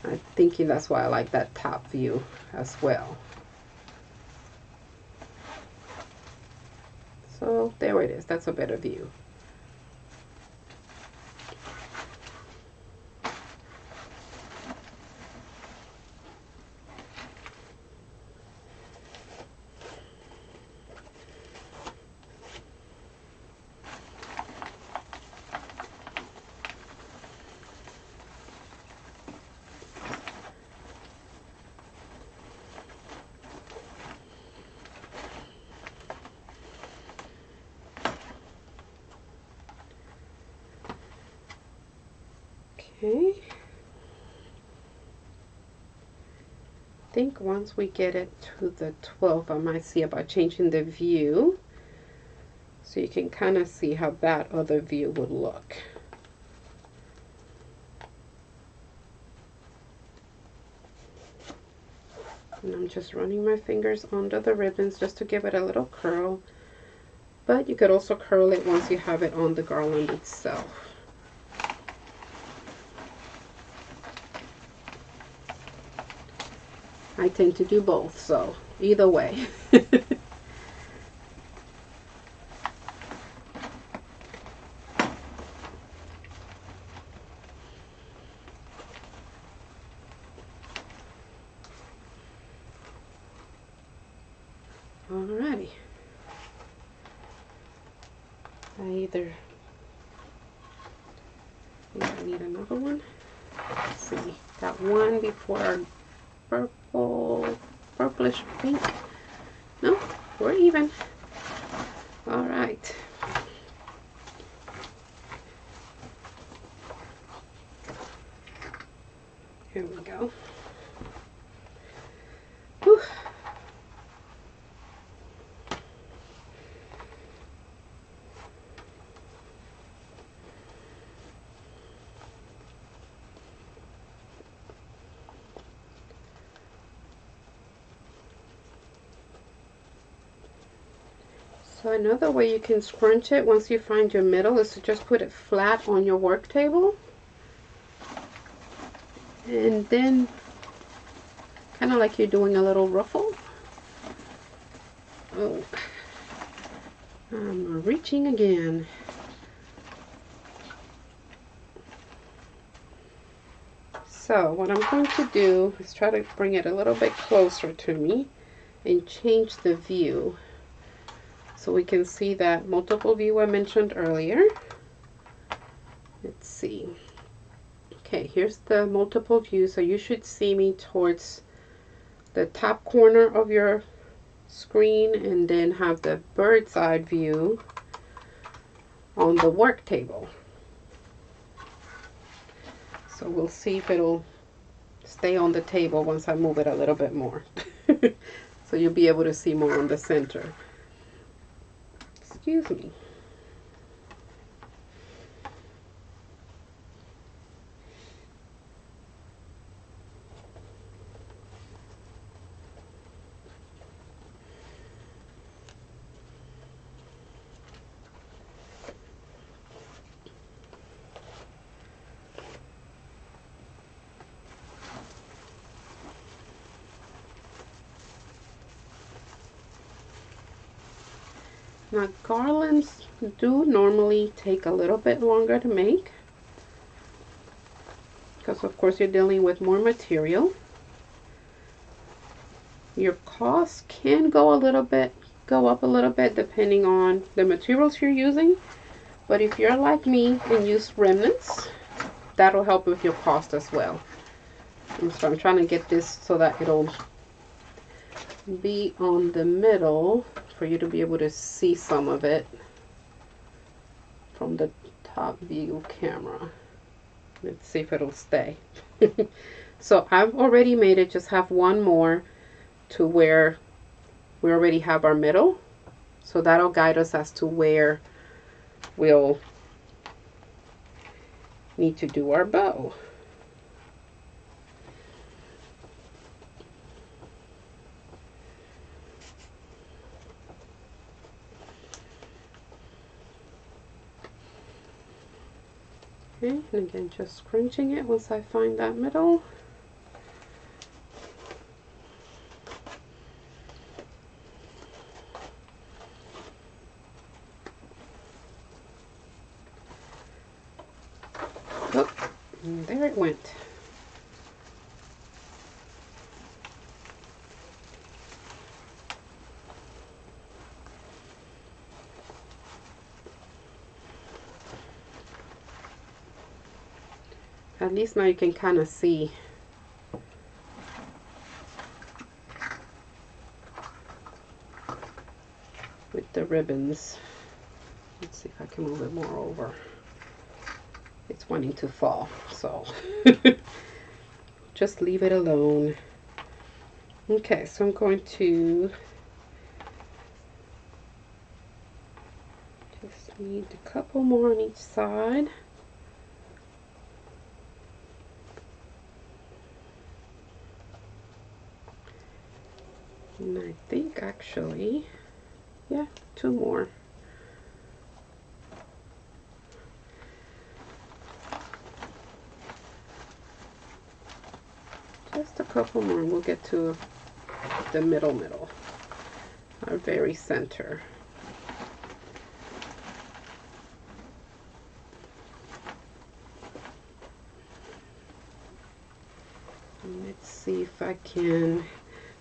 [SPEAKER 1] I'm thinking that's why I like that top view as well. So there it is. That's a better view. Okay. I think once we get it to the 12, I might see about changing the view so you can kind of see how that other view would look. And I'm just running my fingers under the ribbons just to give it a little curl. But you could also curl it once you have it on the garland itself. I tend to do both, so either way. Alrighty. I think I need another one. Let's see. Got one before our purplish pink. No, we're even. All right. Here we go. Whew. So another way you can scrunch it once you find your middle is to just put it flat on your work table. And then kind of like you're doing a little ruffle. Oh, I'm reaching again. So what I'm going to do is try to bring it a little bit closer to me and change the view so we can see that multiple view I mentioned earlier. Let's see. Okay, here's the multiple view, so you should see me towards the top corner of your screen and then have the bird's eye view on the work table. So we'll see if it'll stay on the table once I move it a little bit more. So you'll be able to see more on the center. Excuse me. Now garlands do normally take a little bit longer to make because of course you're dealing with more material. Your cost can go up a little bit depending on the materials you're using, but if you're like me and use remnants, that'll help with your cost as well. And so I'm trying to get this so that it'll be on the middle for you to be able to see some of it from the top view camera. Let's see if it'll stay. So I've already made it, just have one more to where we already have our middle. So that'll guide us as to where we'll need to do our bow. Okay, and again, just scrunching it once I find that middle. Oh, and there it went. At least now you can kind of see. With the ribbons. Let's see if I can move it more over. It's wanting to fall, so just leave it alone. Okay, so I'm going to just need a couple more on each side. And I think actually, yeah, 2 more. Just a couple more and we'll get to the middle, our very center. And let's see if I can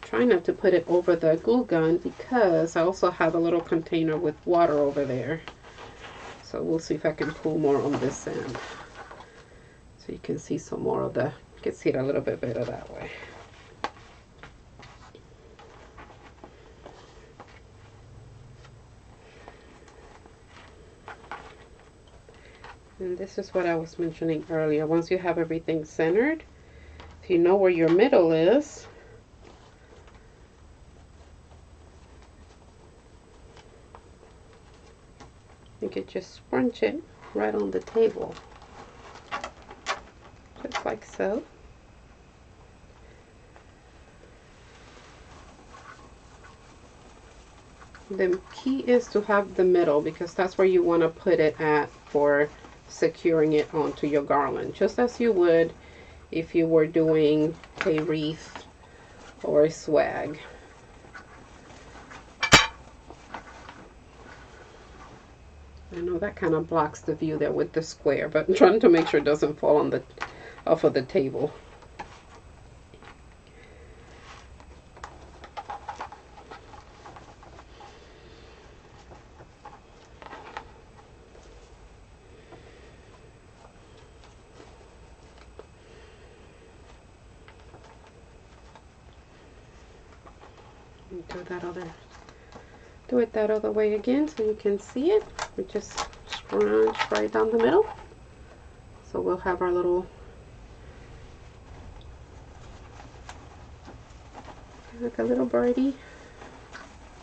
[SPEAKER 1] try not to put it over the glue gun because I also have a little container with water over there. So we'll see if I can pull more on this end. So you can see some more of the, you can see it a little bit better that way. And this is what I was mentioning earlier. Once you have everything centered, if you know where your middle is, you could just scrunch it right on the table. Just like so. The key is to have the middle because that's where you want to put it at for securing it onto your garland. Just as you would if you were doing a wreath or a swag. I know that kind of blocks the view there with the square, but I'm trying to make sure it doesn't fall on the off of the table. Do it that other way again so you can see it. We just scrunch right down the middle. So we'll have our little, like a little birdie.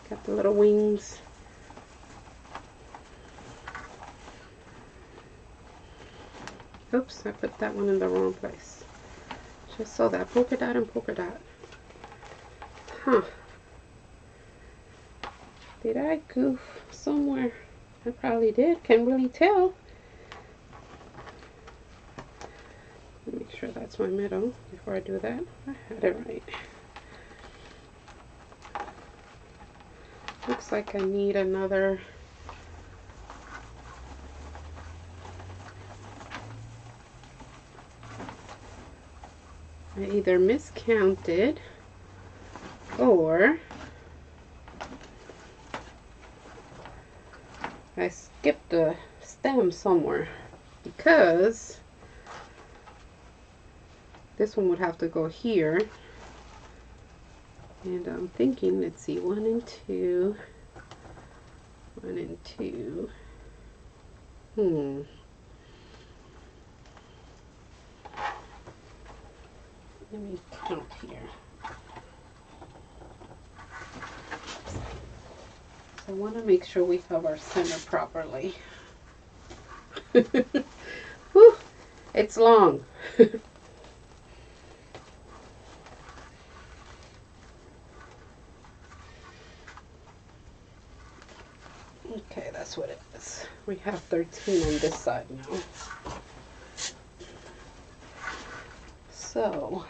[SPEAKER 1] Got the little wings. Oops, I put that one in the wrong place. Just so that polka dot and polka dot. Huh. Did I goof somewhere? I probably did. Can't really tell. Make sure that's my middle before I do that. I had it right. Looks like I need another. I either miscounted or I skipped the stem somewhere because this one would have to go here. And I'm thinking, let's see, 1 and 2. 1 and 2. Let me count here. So I want to make sure we have our center properly. Whew, it's long. Okay, that's what it is. We have 13 on this side now. So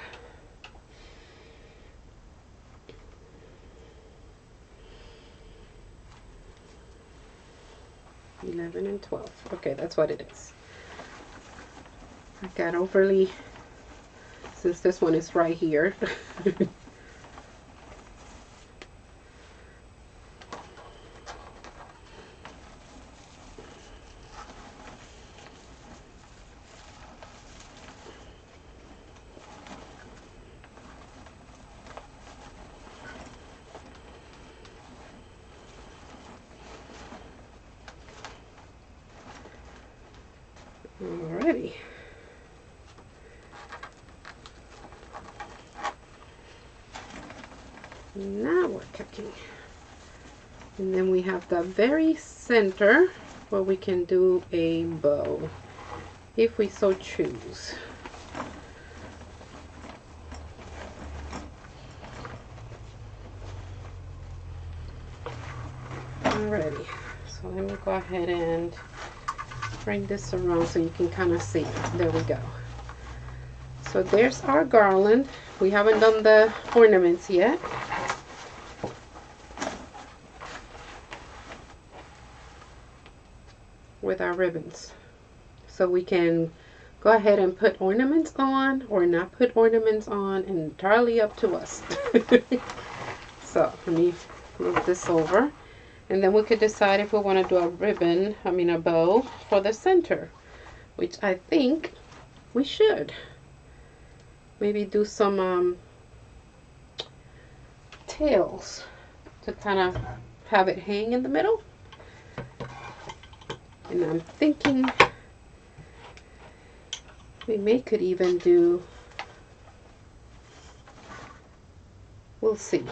[SPEAKER 1] 11 and 12. Okay, that's what it is. I got overly, since this one is right here. Alrighty. Now we're cooking. And then we have the very center where we can do a bow, if we so choose. Alrighty. So let me go ahead and bring this around so you can kind of see. There we go. So there's our garland. We haven't done the ornaments yet. With our ribbons. So we can go ahead and put ornaments on or not put ornaments on, and entirely up to us. So let me move this over. And then we could decide if we want to do a ribbon, a bow for the center, which I think we should. Maybe do some tails to kind of have it hang in the middle. And I'm thinking we could even do, we'll see.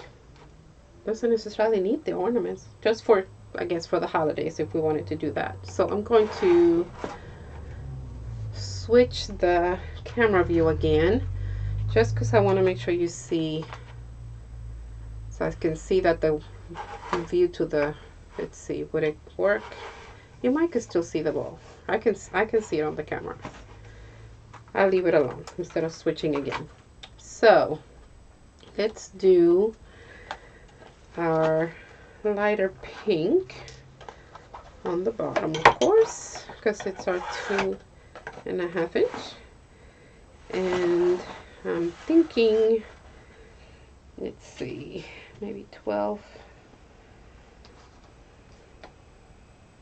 [SPEAKER 1] Doesn't necessarily need the ornaments, just for, I guess, for the holidays if we wanted to do that. So I'm going to switch the camera view again, just because I want to make sure you see, so I can see that the view to the, let's see, would it work? You might could still see the ball. I can see it on the camera. I'll leave it alone instead of switching again. So let's do our lighter pink on the bottom, of course, because it's our 2.5 inch. And I'm thinking, let's see, maybe 12.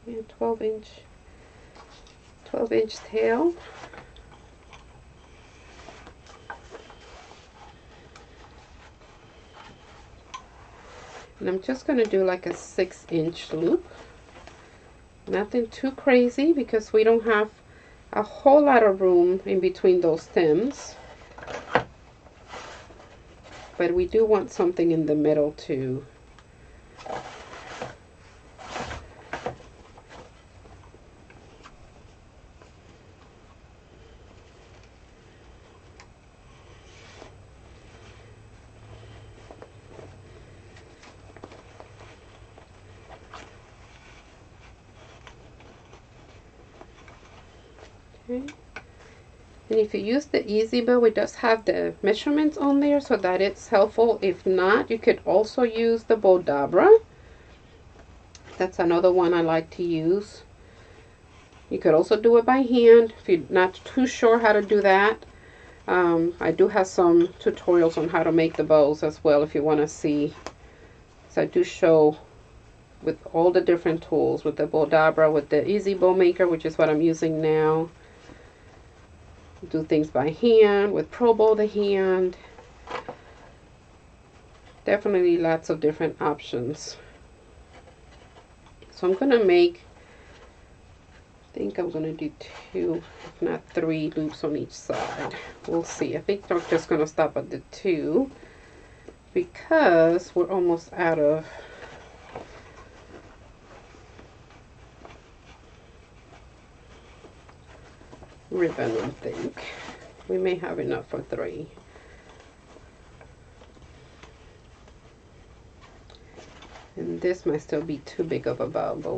[SPEAKER 1] Yeah, 12 inch tail. And I'm just going to do like a 6-inch loop. Nothing too crazy because we don't have a whole lot of room in between those stems. But we do want something in the middle too. Okay. And if you use the Easy Bow, it does have the measurements on there so that it's helpful. If not, you could also use the bow dabra. That's another one I like to use. You could also do it by hand if you're not too sure how to do that. I do have some tutorials on how to make the bows as well if you want to see. So I do show with all the different tools, with the bow dabra, with the Easy Bow Maker, which is what I'm using now. Do things by hand, with Pro Bow the hand. Definitely lots of different options. So I'm going to make, I think I'm going to do 2, if not 3 loops on each side. We'll see. I think I'm just going to stop at the 2 because we're almost out of ribbon, I think. We may have enough for 3. And this might still be too big of a bow, but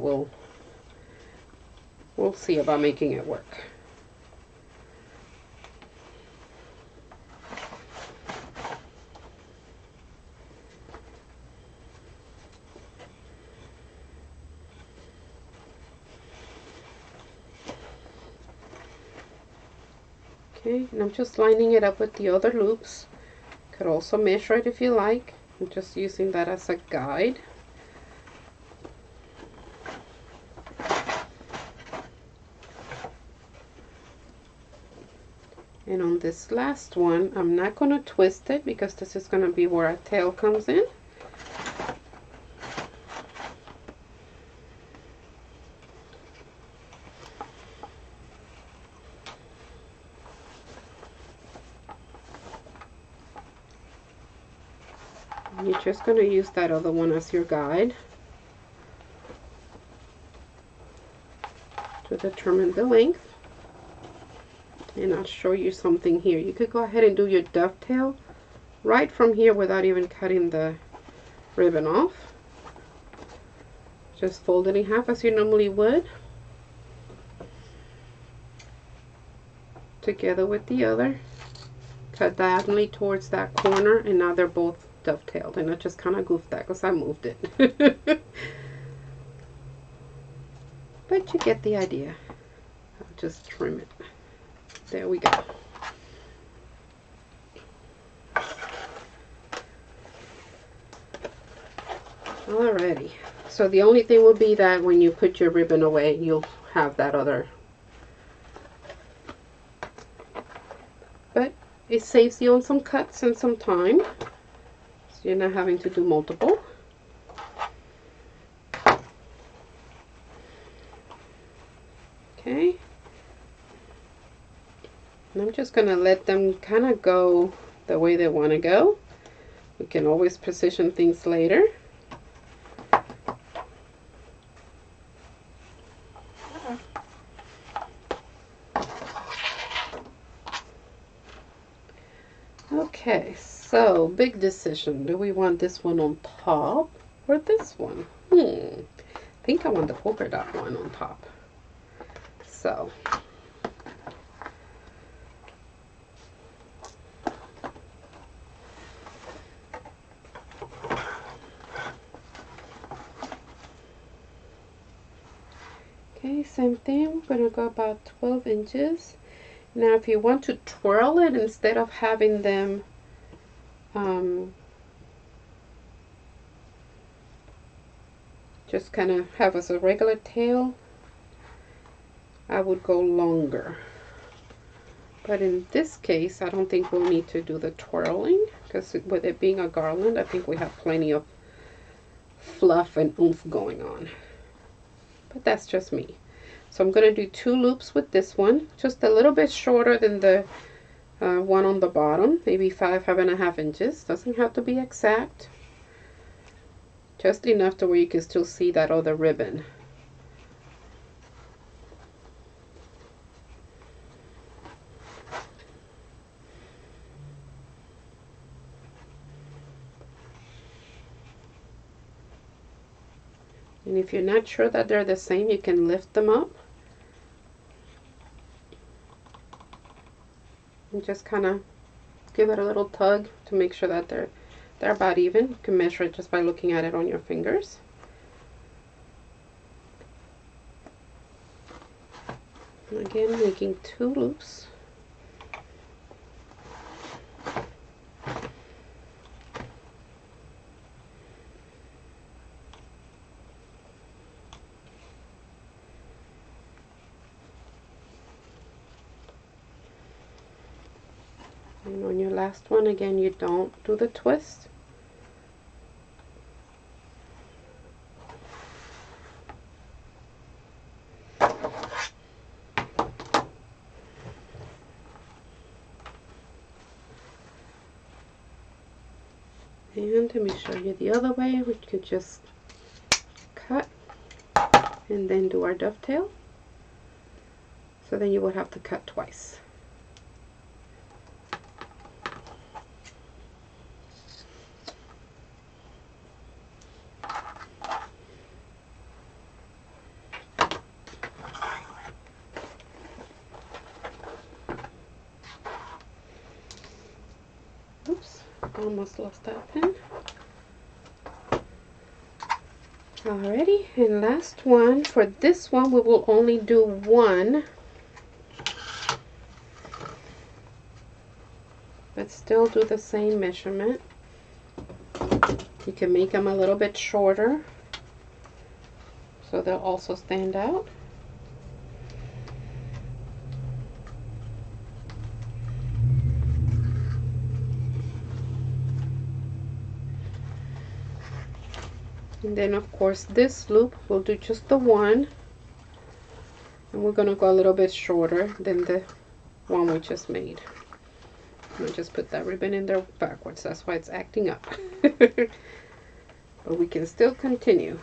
[SPEAKER 1] we'll see about making it work. Okay, and I'm just lining it up with the other loops. Could also measure it if you like. I'm just using that as a guide. And on this last one, I'm not going to twist it because this is going to be where our tail comes in. And you're just going to use that other one as your guide to determine the length. And I'll show you something here. You could go ahead and do your dovetail right from here without even cutting the ribbon off. Just fold it in half as you normally would, together with the other. Cut diagonally towards that corner, and now they're both dovetailed. And I just kind of goofed that because I moved it. But you get the idea. I'll just trim it. There we go. Alrighty. So the only thing will be that when you put your ribbon away, you'll have that other. But it saves you on some cuts and some time. So you're not having to do multiple. Okay. And I'm just going to let them kind of go the way they want to go. We can always position things later. Okay, so big decision. Do we want this one on top or this one? I think I want the polka dot one on top. So okay, same thing. We're going to go about 12 inches. Now if you want to twirl it instead of having them just kind of have as a regular tail, I would go longer. But in this case, I don't think we'll need to do the twirling because with it being a garland, I think we have plenty of fluff and oomph going on. But that's just me. So I'm going to do 2 loops with this one, just a little bit shorter than the one on the bottom, maybe 5.5 inches. Doesn't have to be exact. Just enough to where you can still see that other ribbon. And if you're not sure that they're the same, you can lift them up and just kind of give it a little tug to make sure that they're about even. You can measure it just by looking at it on your fingers. And again, making 2 loops. And on your last one, again, you don't do the twist. And let me show you the other way. We could just cut and then do our dovetail. So then you would have to cut twice. Oops, almost lost that pen. Alrighty, and last one. For this one, we will only do 1 but still do the same measurement. You can make them a little bit shorter so they'll also stand out. And then of course this loop we'll do just the one, and we're going to go a little bit shorter than the one we just made. I just put that ribbon in there backwards, that's why it's acting up. But we can still continue.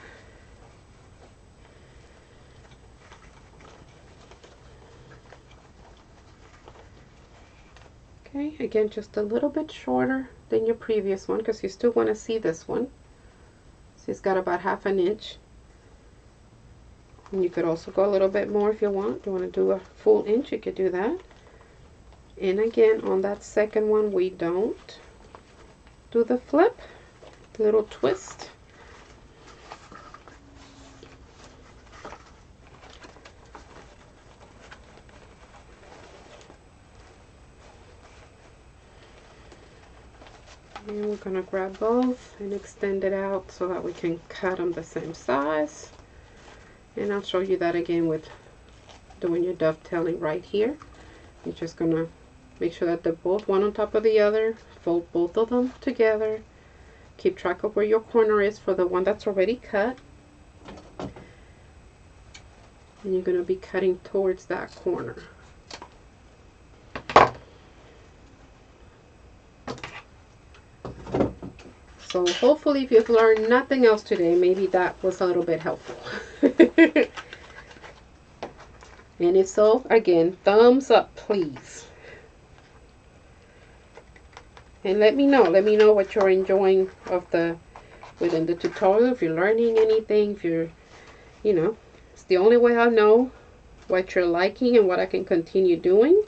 [SPEAKER 1] Okay, again just a little bit shorter than your previous one because you still want to see this one. So it's got about 1/2 inch. And you could also go a little bit more if you want. You want to do a full inch, you could do that. And again, on that second one, we don't do the flip, little twist. And we're going to grab both and extend it out so that we can cut them the same size. And I'll show you that again with doing your dovetailing right here. You're just going to make sure that they're both one on top of the other. Fold both of them together. Keep track of where your corner is for the one that's already cut. And you're going to be cutting towards that corner. So hopefully if you've learned nothing else today, maybe that was a little bit helpful. And if so, again, thumbs up, please. And let me know what you're enjoying within the tutorial, if you're learning anything, if you're, it's the only way I know what you're liking and what I can continue doing.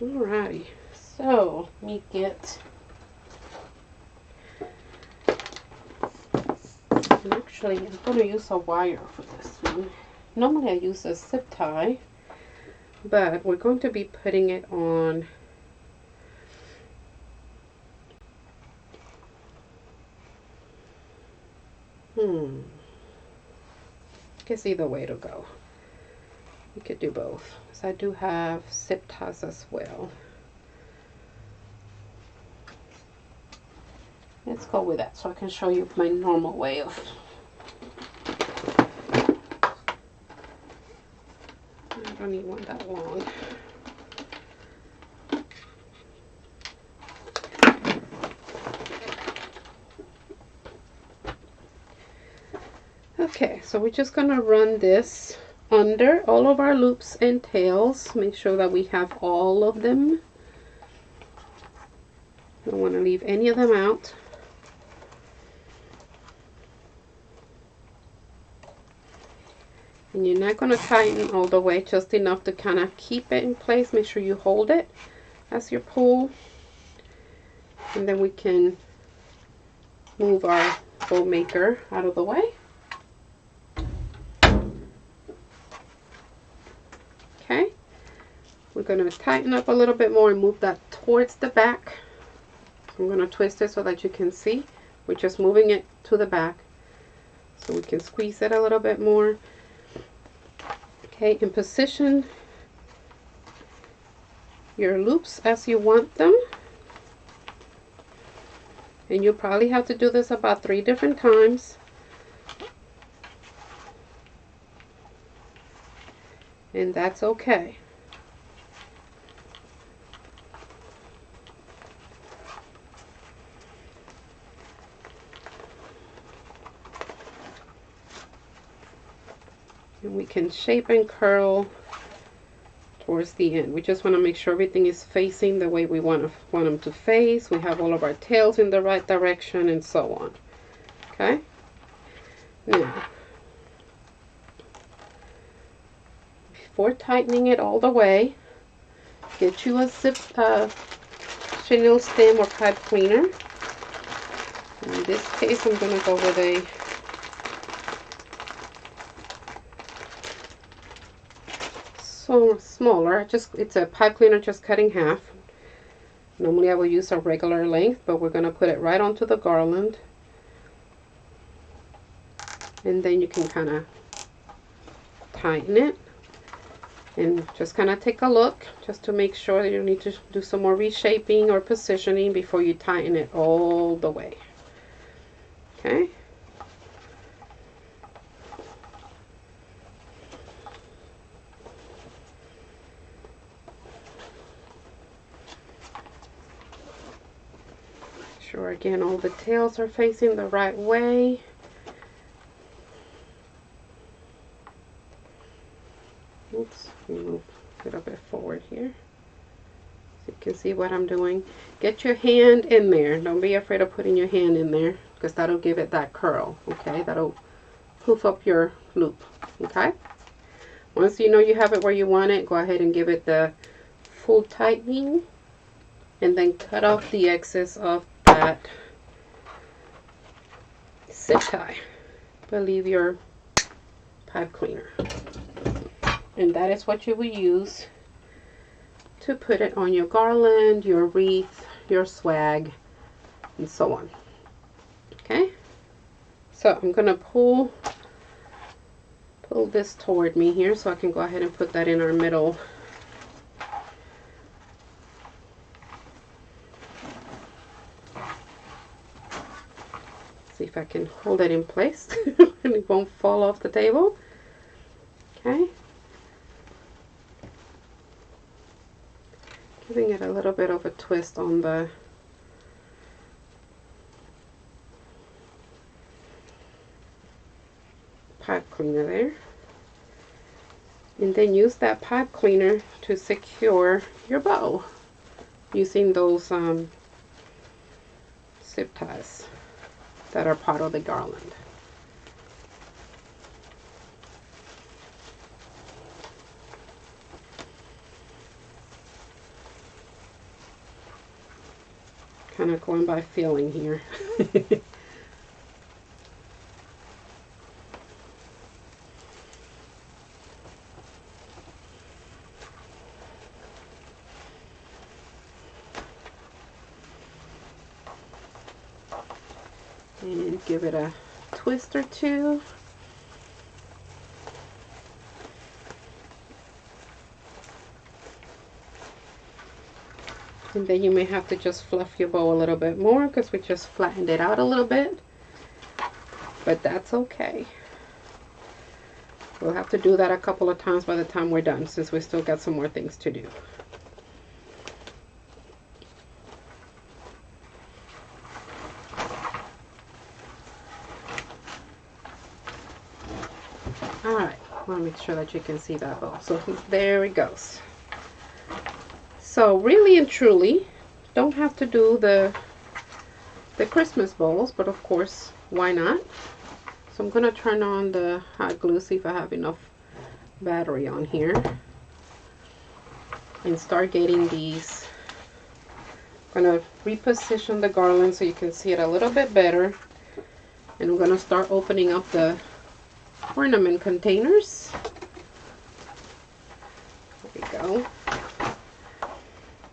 [SPEAKER 1] Alrighty, so let me get, actually I'm going to use a wire for this one. Normally I use a zip tie, but we're going to be putting it on I guess either way to go. You could do both, because I do have zip ties as well. Let's go with that so I can show you my normal way of. I don't need one that long. Okay, so we're just going to run this under all of our loops and tails. Make sure that we have all of them. Don't want to leave any of them out. And you're not going to tighten all the way, just enough to kind of keep it in place. Make sure you hold it as you pull. And then we can move our bow maker out of the way. Okay, we're going to tighten up a little bit more and move that towards the back. So I'm going to twist it so that you can see. We're just moving it to the back so we can squeeze it a little bit more. Okay, and position your loops as you want them. And you'll probably have to do this about 3 different times. And that's okay. And we can shape and curl towards the end. We just want to make sure everything is facing the way we want them to face. We have all of our tails in the right direction and so on. Okay? Now, before tightening it all the way, get you a chenille stem or pipe cleaner. And this case, I'm going to go with a smaller, it's a pipe cleaner just cut in half. Normally I will use a regular length, but we're going to put it right onto the garland. And then you can kind of tighten it. And just kind of take a look just to make sure that you need to do some more reshaping or positioning before you tighten it all the way. Okay. Make sure again all the tails are facing the right way. Oops, move a little bit forward here so you can see what I'm doing. Get your hand in there. Don't be afraid of putting your hand in there, because that'll give it that curl. Okay, that'll poof up your loop. Okay, once you know you have it where you want it, go ahead and give it the full tightening, and then cut off the excess of that zip tie, but leave your pipe cleaner. And that is what you will use to put it on your garland, your wreath, your swag, and so on. Okay, so I'm going to pull this toward me here so I can go ahead and put that in our middle. See if I can hold it in place and it won't fall off the table. Okay. Giving it a little bit of a twist on the pipe cleaner there. And then use that pipe cleaner to secure your bow using those zip ties that are part of the garland. Kind of going by feeling here. And give it a twist or two. And then you may have to just fluff your bow a little bit more because we just flattened it out a little bit. But that's okay. We'll have to do that a couple of times by the time we're done, since we still got some more things to do. Alright, I want to make sure that you can see that bow. So there it goes. So really and truly, don't have to do the Christmas bowls, but of course, why not? So I'm going to turn on the hot glue, see if I have enough battery on here, and start getting these. I'm going to reposition the garland so you can see it a little bit better, and I'm going to start opening up the ornament containers. There we go.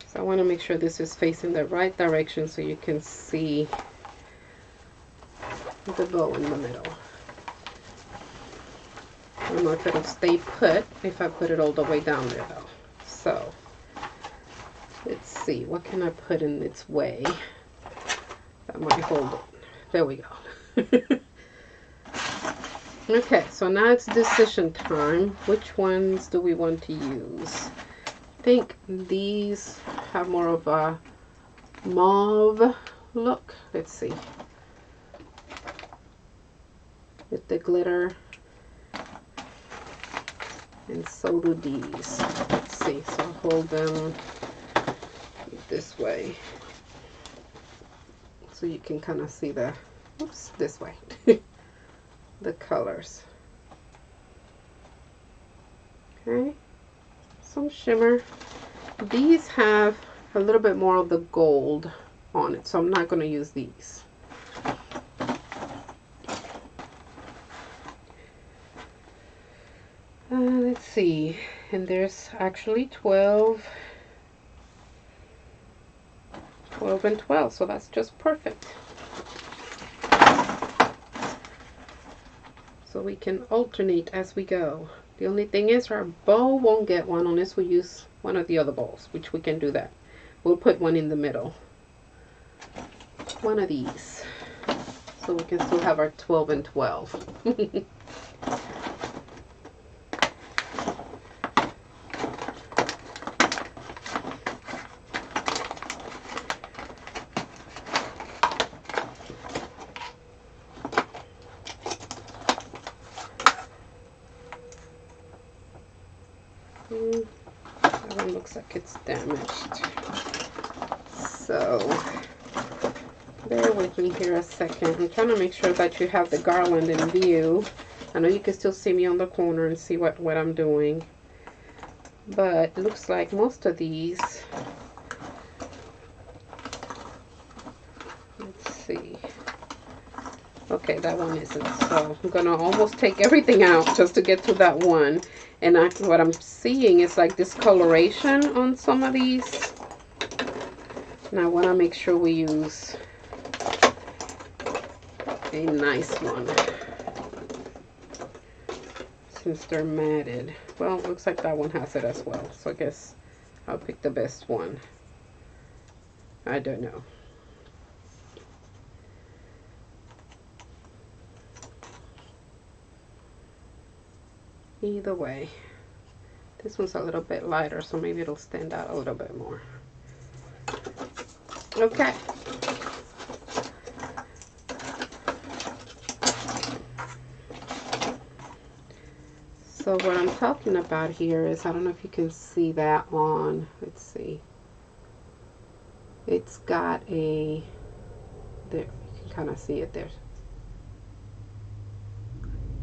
[SPEAKER 1] So I want to make sure this is facing the right direction so you can see the bow in the middle. I don't know if it'll stay put if I put it all the way down there though. So let's see, what can I put in its way that might hold it? There we go. Okay, so now it's decision time. Which ones do we want to use? I think these have more of a mauve look. Let's see. With the glitter. And so do these. Let's see. So I'll hold them this way. So you can kind of see the, oops, this way. The colors. Okay. Some shimmer. These have a little bit more of the gold on it, so I'm not going to use these. see, and there's actually 12 and 12, so that's just perfect. So we can alternate as we go. The only thing is our bow won't get one unless we use one of the other bows, which we can do that. We'll put one in the middle. One of these. So we can still have our 12 and 12. That one looks like it's damaged. So bear with me here a second. I'm trying to make sure that you have the garland in view. I know you can still see me on the corner and see what I'm doing. But it looks like most of these, let's see. Okay, that one isn't. So I'm gonna almost take everything out just to get to that one. And what I'm seeing is like discoloration on some of these. And I want to make sure we use a nice one, since they're matted. Well, it looks like that one has it as well. So I guess I'll pick the best one. I don't know. Either way, this one's a little bit lighter, so maybe it'll stand out a little bit more. Okay. So what I'm talking about here is, I don't know if you can see that on, let's see. It's got a, there, you can kind of see it there.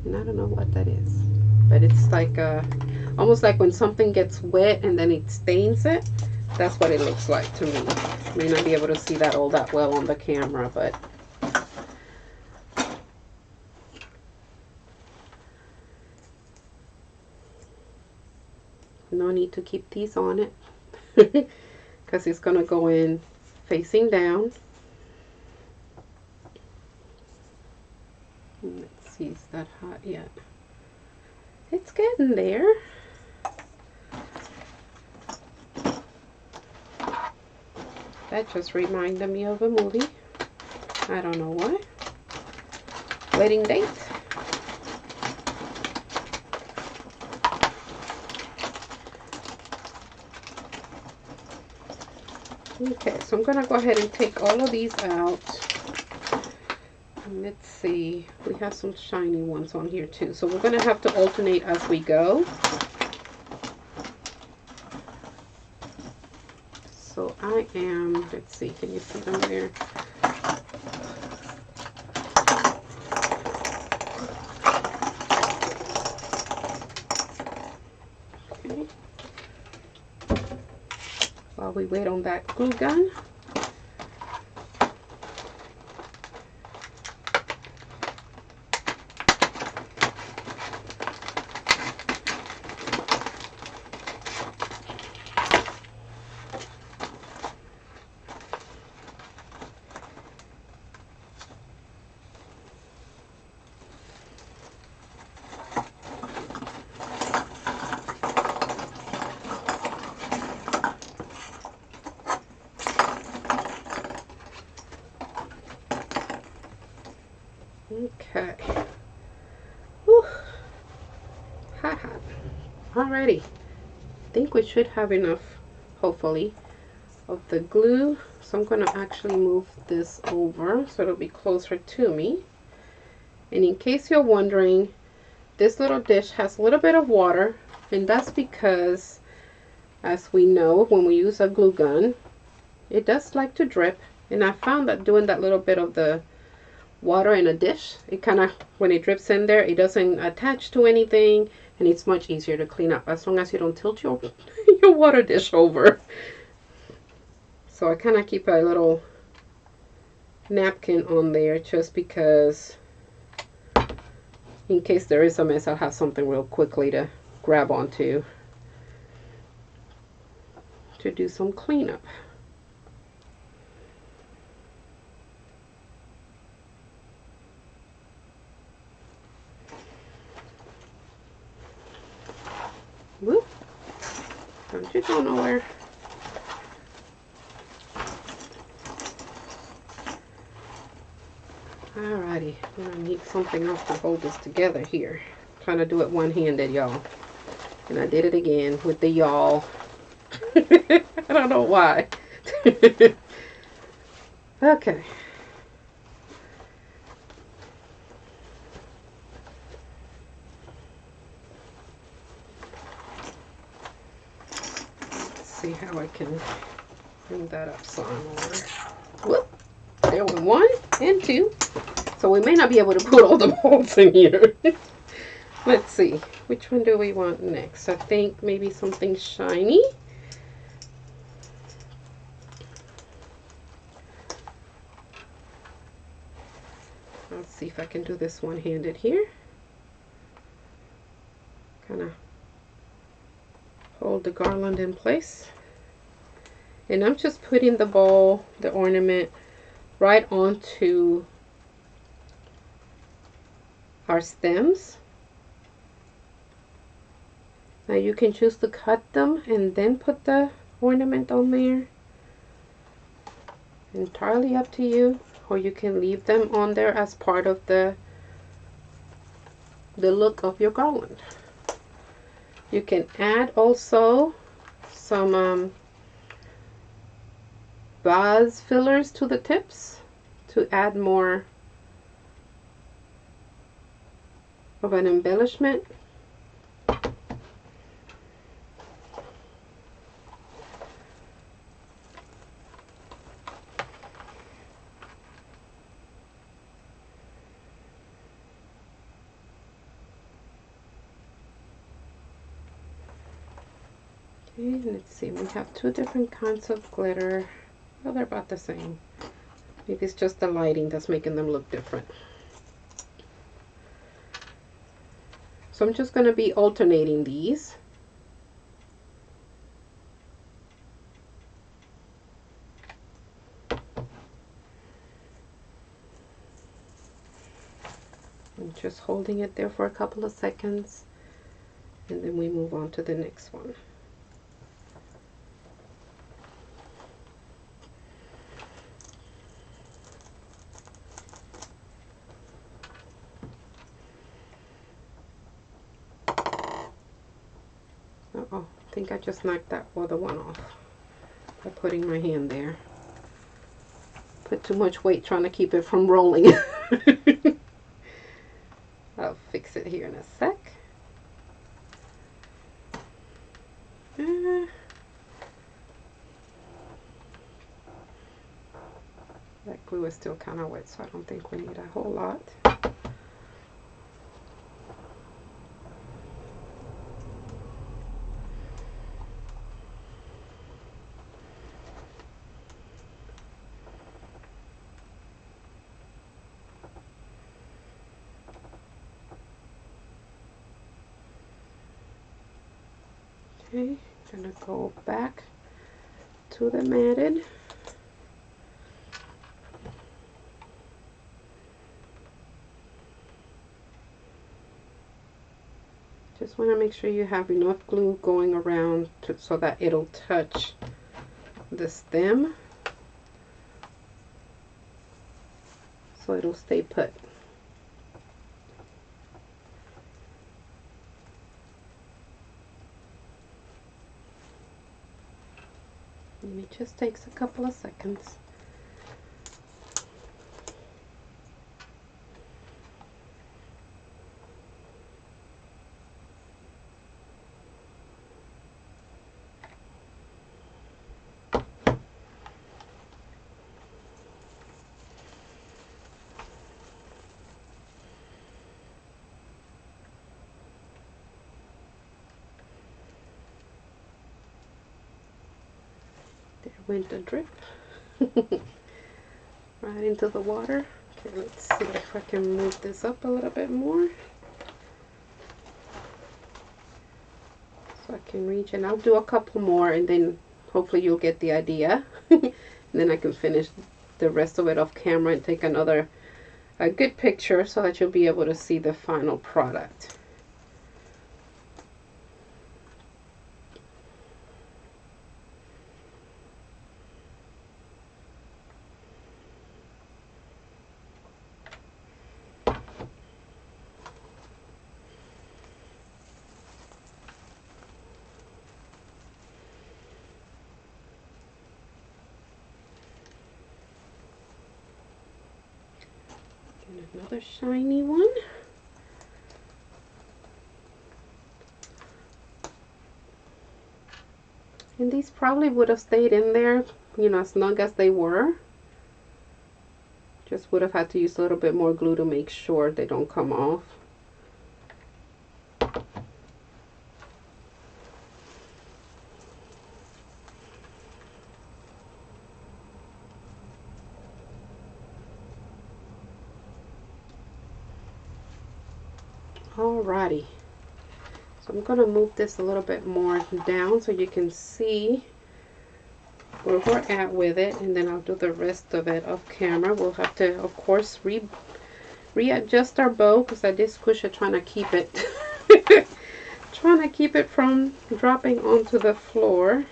[SPEAKER 1] And I don't know what that is. But it's like almost like when something gets wet and then it stains it. That's what it looks like to me. May not be able to see that all that well on the camera, but no need to keep these on it because it's going to go in facing down. Let's see, is that hot yet? It's getting there. That just reminded me of a movie. I don't know why. Wedding Date. Okay, so I'm going to go ahead and take all of these out. Let's see, we have some shiny ones on here too, so we're going to have to alternate as we go. So I am, let's see, can you see them there? Okay. While we wait on that glue gun. Okay. Whew. Hot. Alrighty. I think we should have enough, hopefully, of the glue. So I'm going to actually move this over so it'll be closer to me. And in case you're wondering, this little dish has a little bit of water, and that's because, as we know, when we use a glue gun, it does like to drip. And I found that doing that little bit of the water in a dish, it kind of, when it drips in there, it doesn't attach to anything, and it's much easier to clean up as long as you don't tilt your your water dish over. So I kind of keep a little napkin on there just because, in case there is a mess, I'll have something real quickly to grab onto to do some cleanup. Whoop. Don't you go nowhere. Alrighty, I'm gonna need something else to hold this together here. I'm trying to do it one-handed, y'all. And I did it again with the y'all. I don't know why. Okay. Let's see how I can bring that up some more. Whoop. There were 1 and 2. So we may not be able to put all the bolts in here. Let's see. Which one do we want next? I think maybe something shiny. Let's see if I can do this one-handed here. Kind of hold the garland in place. And I'm just putting the bowl, the ornament, right onto our stems. Now you can choose to cut them and then put the ornament on there. Entirely up to you. Or you can leave them on there as part of the look of your garland. You can add also some vase fillers to the tips to add more of an embellishment. Okay, let's see, we have 2 different kinds of glitter. Well, they're about the same. Maybe it's just the lighting that's making them look different. So I'm just going to be alternating these. I'm just holding it there for a couple of seconds, and then we move on to the next one. Uh-oh, I think I just knocked that other one off by putting my hand there. Put too much weight trying to keep it from rolling. I'll fix it here in a sec. That glue is still kind of wet, so I don't think we need a whole lot. Okay, gonna go back to the matted. Just want to make sure you have enough glue going around so that it'll touch the stem, so it'll stay put. And it just takes a couple of seconds. There went the drip. Right into the water. Okay, let's see if I can move this up a little bit more. So I can reach, and I'll do a couple more, and then hopefully you'll get the idea. And then I can finish the rest of it off camera and take a good picture so that you'll be able to see the final product. Another shiny one. And these probably would have stayed in there, you know, as long as they were. Just would have had to use a little bit more glue to make sure they don't come off. Alrighty, so I'm going to move this a little bit more down so you can see where we're at with it, and then I'll do the rest of it off camera. We'll have to, of course, readjust our bow because I did squish it trying to keep it from dropping onto the floor.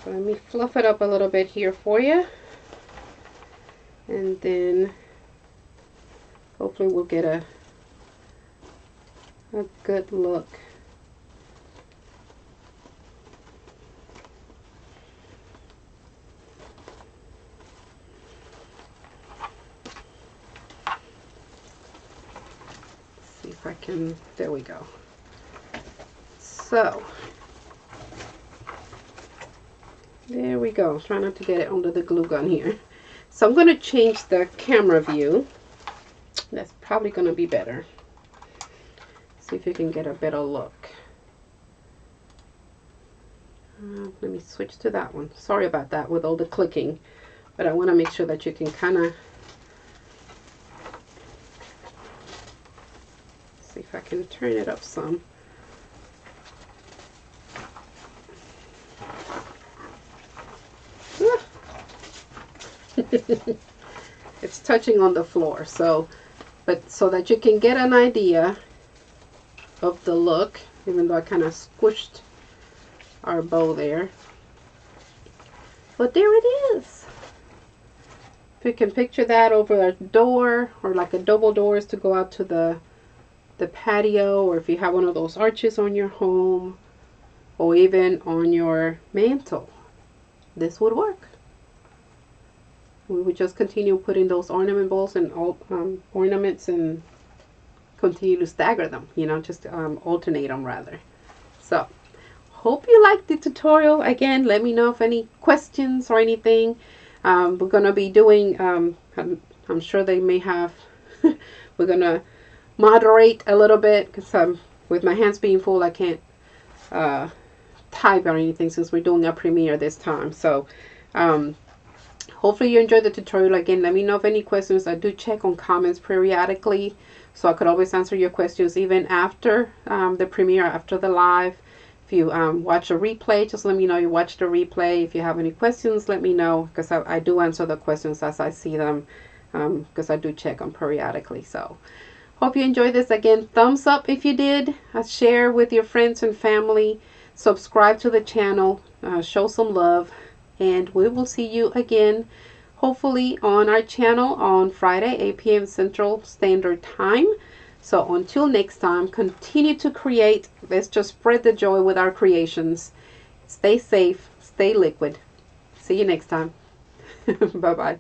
[SPEAKER 1] So let me fluff it up a little bit here for you, and then hopefully we'll get a good look. Let's see if I can, there we go. So there we go. Try not to get it under the glue gun here. So I'm going to change the camera view. That's probably going to be better. See if you can get a better look. Let me switch to that one. Sorry about that with all the clicking, but I want to make sure that you can kind of see if I can turn it up some. It's touching on the floor, so that you can get an idea of the look, even though I kind of squished our bow there. But there it is. If you can picture that over a door, or like a double doors to go out to the patio, or if you have one of those arches on your home, or even on your mantle, this would work. We would just continue putting those ornament balls and ornaments and continue to stagger them, you know, just alternate them rather. So hope you liked the tutorial. Again, let me know if any questions or anything. We're going to be doing, I'm sure they may have, we're going to moderate a little bit because with my hands being full, I can't type or anything since we're doing a premiere this time. So hopefully you enjoyed the tutorial. Again, let me know if any questions. I do check on comments periodically, so I could always answer your questions even after the premiere, after the live. If you watch a replay, just let me know you watched the replay. If you have any questions, let me know, because I do answer the questions as I see them, because I do check them periodically. So hope you enjoyed this. Again, thumbs up if you did. Share with your friends and family. Subscribe to the channel. Show some love. And we will see you again, hopefully, on our channel on Friday, 8 p.m. Central Standard Time. So until next time, continue to create. Let's just spread the joy with our creations. Stay safe, stay liquid. See you next time. Bye-bye.